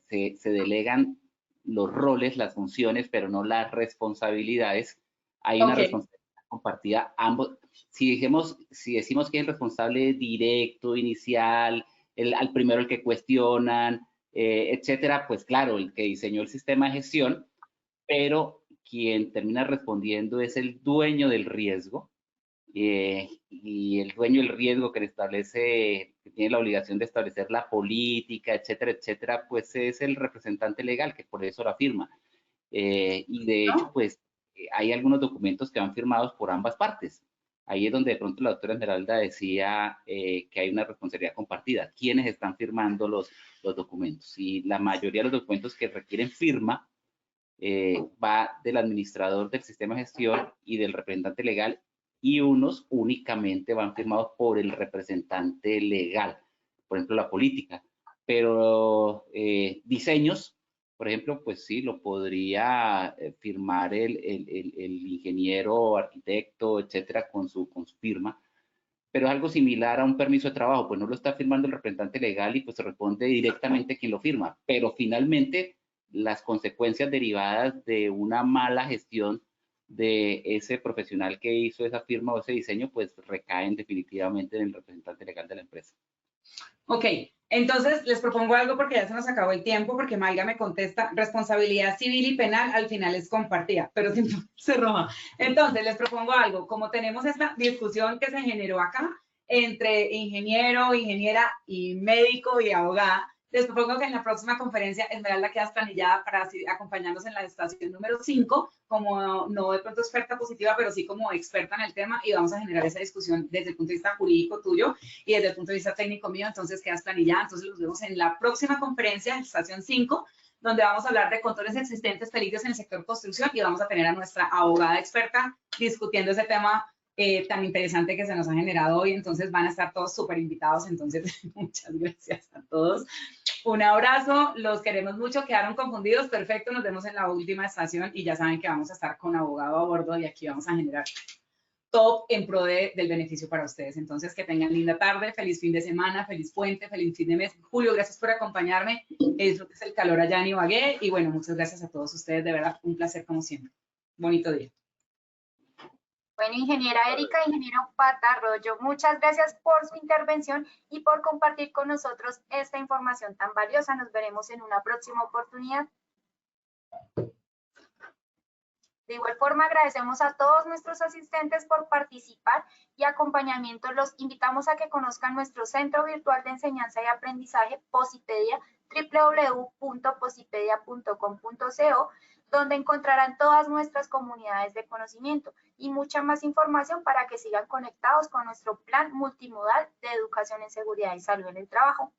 se delegan los roles, las funciones, pero no las responsabilidades. Hay una responsabilidad compartida, ambos. Si decimos que es el responsable directo, inicial, al primero el que cuestionan, etcétera, pues claro, el que diseñó el sistema de gestión, pero quien termina respondiendo es el dueño del riesgo, y el dueño del riesgo que establece, que tiene la obligación de establecer la política, etcétera, etcétera, pues es el representante legal, que por eso la firma. Y de hecho, pues hay algunos documentos que van firmados por ambas partes. Ahí es donde de pronto la doctora Esmeralda decía que hay una responsabilidad compartida. ¿Quiénes están firmando los documentos? Y la mayoría de los documentos que requieren firma va del administrador del sistema de gestión y del representante legal, y unos únicamente van firmados por el representante legal, por ejemplo, la política. Pero diseños, por ejemplo, pues sí, lo podría firmar el ingeniero, arquitecto, etcétera, con su firma, pero es algo similar a un permiso de trabajo, pues no lo está firmando el representante legal y pues se responde directamente quien lo firma, pero finalmente las consecuencias derivadas de una mala gestión de ese profesional que hizo esa firma o ese diseño, pues recaen definitivamente en el representante legal de la empresa. Ok, entonces les propongo algo porque ya se nos acabó el tiempo, porque Mayra me contesta, responsabilidad civil y penal al final es compartida, pero siempre se roja. Entonces les propongo algo, como tenemos esta discusión que se generó acá entre ingeniero, ingeniera y médico y abogada, les propongo que en la próxima conferencia Esmeralda quedas planillada para acompañarnos en la estación número 5, como no de pronto experta positiva, pero sí como experta en el tema, y vamos a generar esa discusión desde el punto de vista jurídico tuyo y desde el punto de vista técnico mío. Entonces quedas planillada. Entonces los vemos en la próxima conferencia, estación 5, donde vamos a hablar de controles existentes, peligros en el sector construcción, y vamos a tener a nuestra abogada experta discutiendo ese tema tan interesante que se nos ha generado hoy. Entonces van a estar todos súper invitados. Entonces muchas gracias a todos. Un abrazo, los queremos mucho. Quedaron confundidos, perfecto, nos vemos en la última estación y ya saben que vamos a estar con abogado a bordo y aquí vamos a generar top en pro del beneficio para ustedes. Entonces, que tengan linda tarde, feliz fin de semana, feliz puente, feliz fin de mes. Julio, gracias por acompañarme, disfrutes el calor allá en Ibagué y bueno, muchas gracias a todos ustedes, de verdad, un placer como siempre. Bonito día. Bueno, ingeniera Erika, ingeniero Patarroyo, muchas gracias por su intervención y por compartir con nosotros esta información tan valiosa. Nos veremos en una próxima oportunidad. De igual forma, agradecemos a todos nuestros asistentes por participar y acompañamiento. Los invitamos a que conozcan nuestro Centro Virtual de Enseñanza y Aprendizaje, Posipedia, www.posipedia.com.co, donde encontrarán todas nuestras comunidades de conocimiento y mucha más información para que sigan conectados con nuestro plan multimodal de educación en seguridad y salud en el trabajo.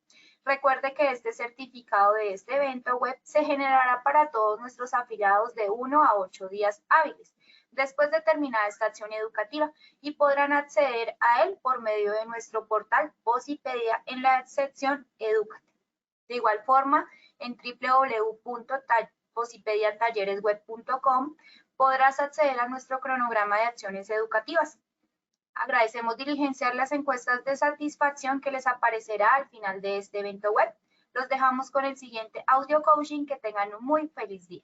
Recuerde que este certificado de este evento web se generará para todos nuestros afiliados de 1 a 8 días hábiles después de terminar esta acción educativa, y podrán acceder a él por medio de nuestro portal Posipedia en la sección Edúcate. De igual forma, en www.posipediatalleresweb.com podrás acceder a nuestro cronograma de acciones educativas. Agradecemos diligenciar las encuestas de satisfacción que les aparecerá al final de este evento web. Los dejamos con el siguiente audio coaching. Que tengan un muy feliz día.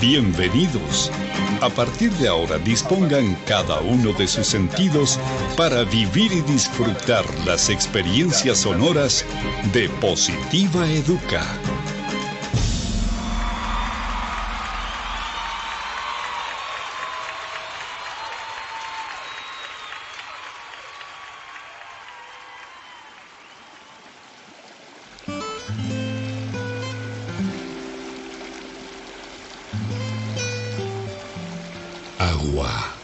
Bienvenidos. A partir de ahora dispongan cada uno de sus sentidos para vivir y disfrutar las experiencias sonoras de Positiva Educa. Agua.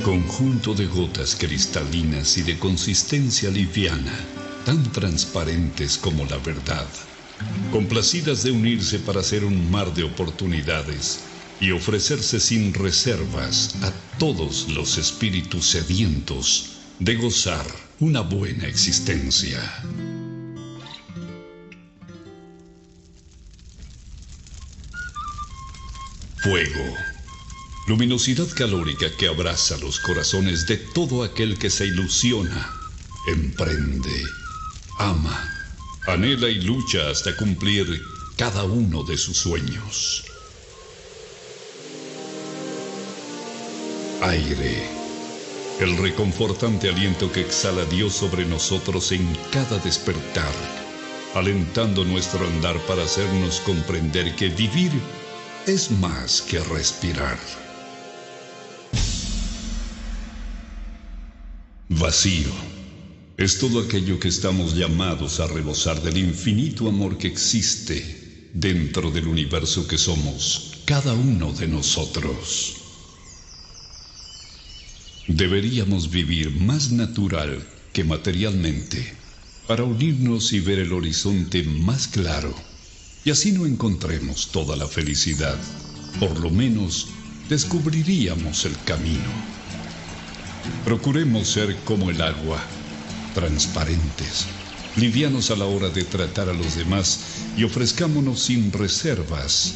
Conjunto de gotas cristalinas y de consistencia liviana, tan transparentes como la verdad, complacidas de unirse para hacer un mar de oportunidades y ofrecerse sin reservas a todos los espíritus sedientos de gozar una buena existencia. Fuego. Luminosidad calórica que abraza los corazones de todo aquel que se ilusiona, emprende, ama, anhela y lucha hasta cumplir cada uno de sus sueños. Aire. El reconfortante aliento que exhala Dios sobre nosotros en cada despertar, alentando nuestro andar para hacernos comprender que vivir es más que respirar. Vacío. Es todo aquello que estamos llamados a rebosar del infinito amor que existe dentro del universo que somos cada uno de nosotros. Deberíamos vivir más natural que materialmente para unirnos y ver el horizonte más claro, y así no encontremos toda la felicidad. Por lo menos descubriríamos el camino. Procuremos ser como el agua, transparentes, livianos a la hora de tratar a los demás y ofrezcámonos sin reservas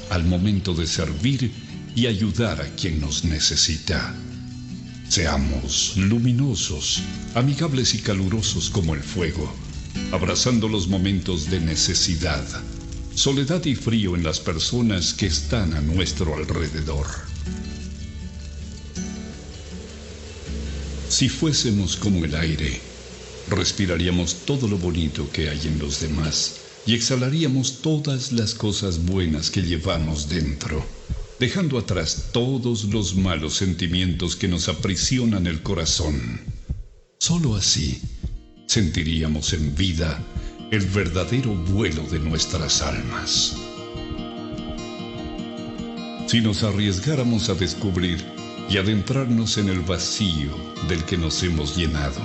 al momento de servir y ayudar a quien nos necesita. Seamos luminosos, amigables y calurosos como el fuego, abrazando los momentos de necesidad, soledad y frío en las personas que están a nuestro alrededor. Si fuésemos como el aire, respiraríamos todo lo bonito que hay en los demás y exhalaríamos todas las cosas buenas que llevamos dentro, dejando atrás todos los malos sentimientos que nos aprisionan el corazón. Solo así sentiríamos en vida el verdadero vuelo de nuestras almas. Si nos arriesgáramos a descubrir y adentrarnos en el vacío del que nos hemos llenado,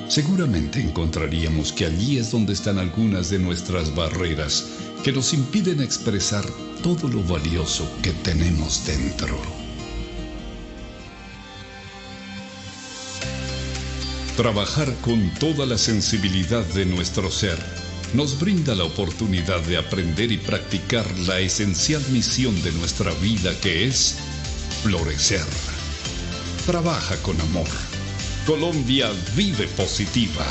seguramente encontraríamos que allí es donde están algunas de nuestras barreras que nos impiden expresar todo lo valioso que tenemos dentro. Trabajar con toda la sensibilidad de nuestro ser nos brinda la oportunidad de aprender y practicar la esencial misión de nuestra vida, que es florecer. Trabaja con amor. Colombia vive positiva.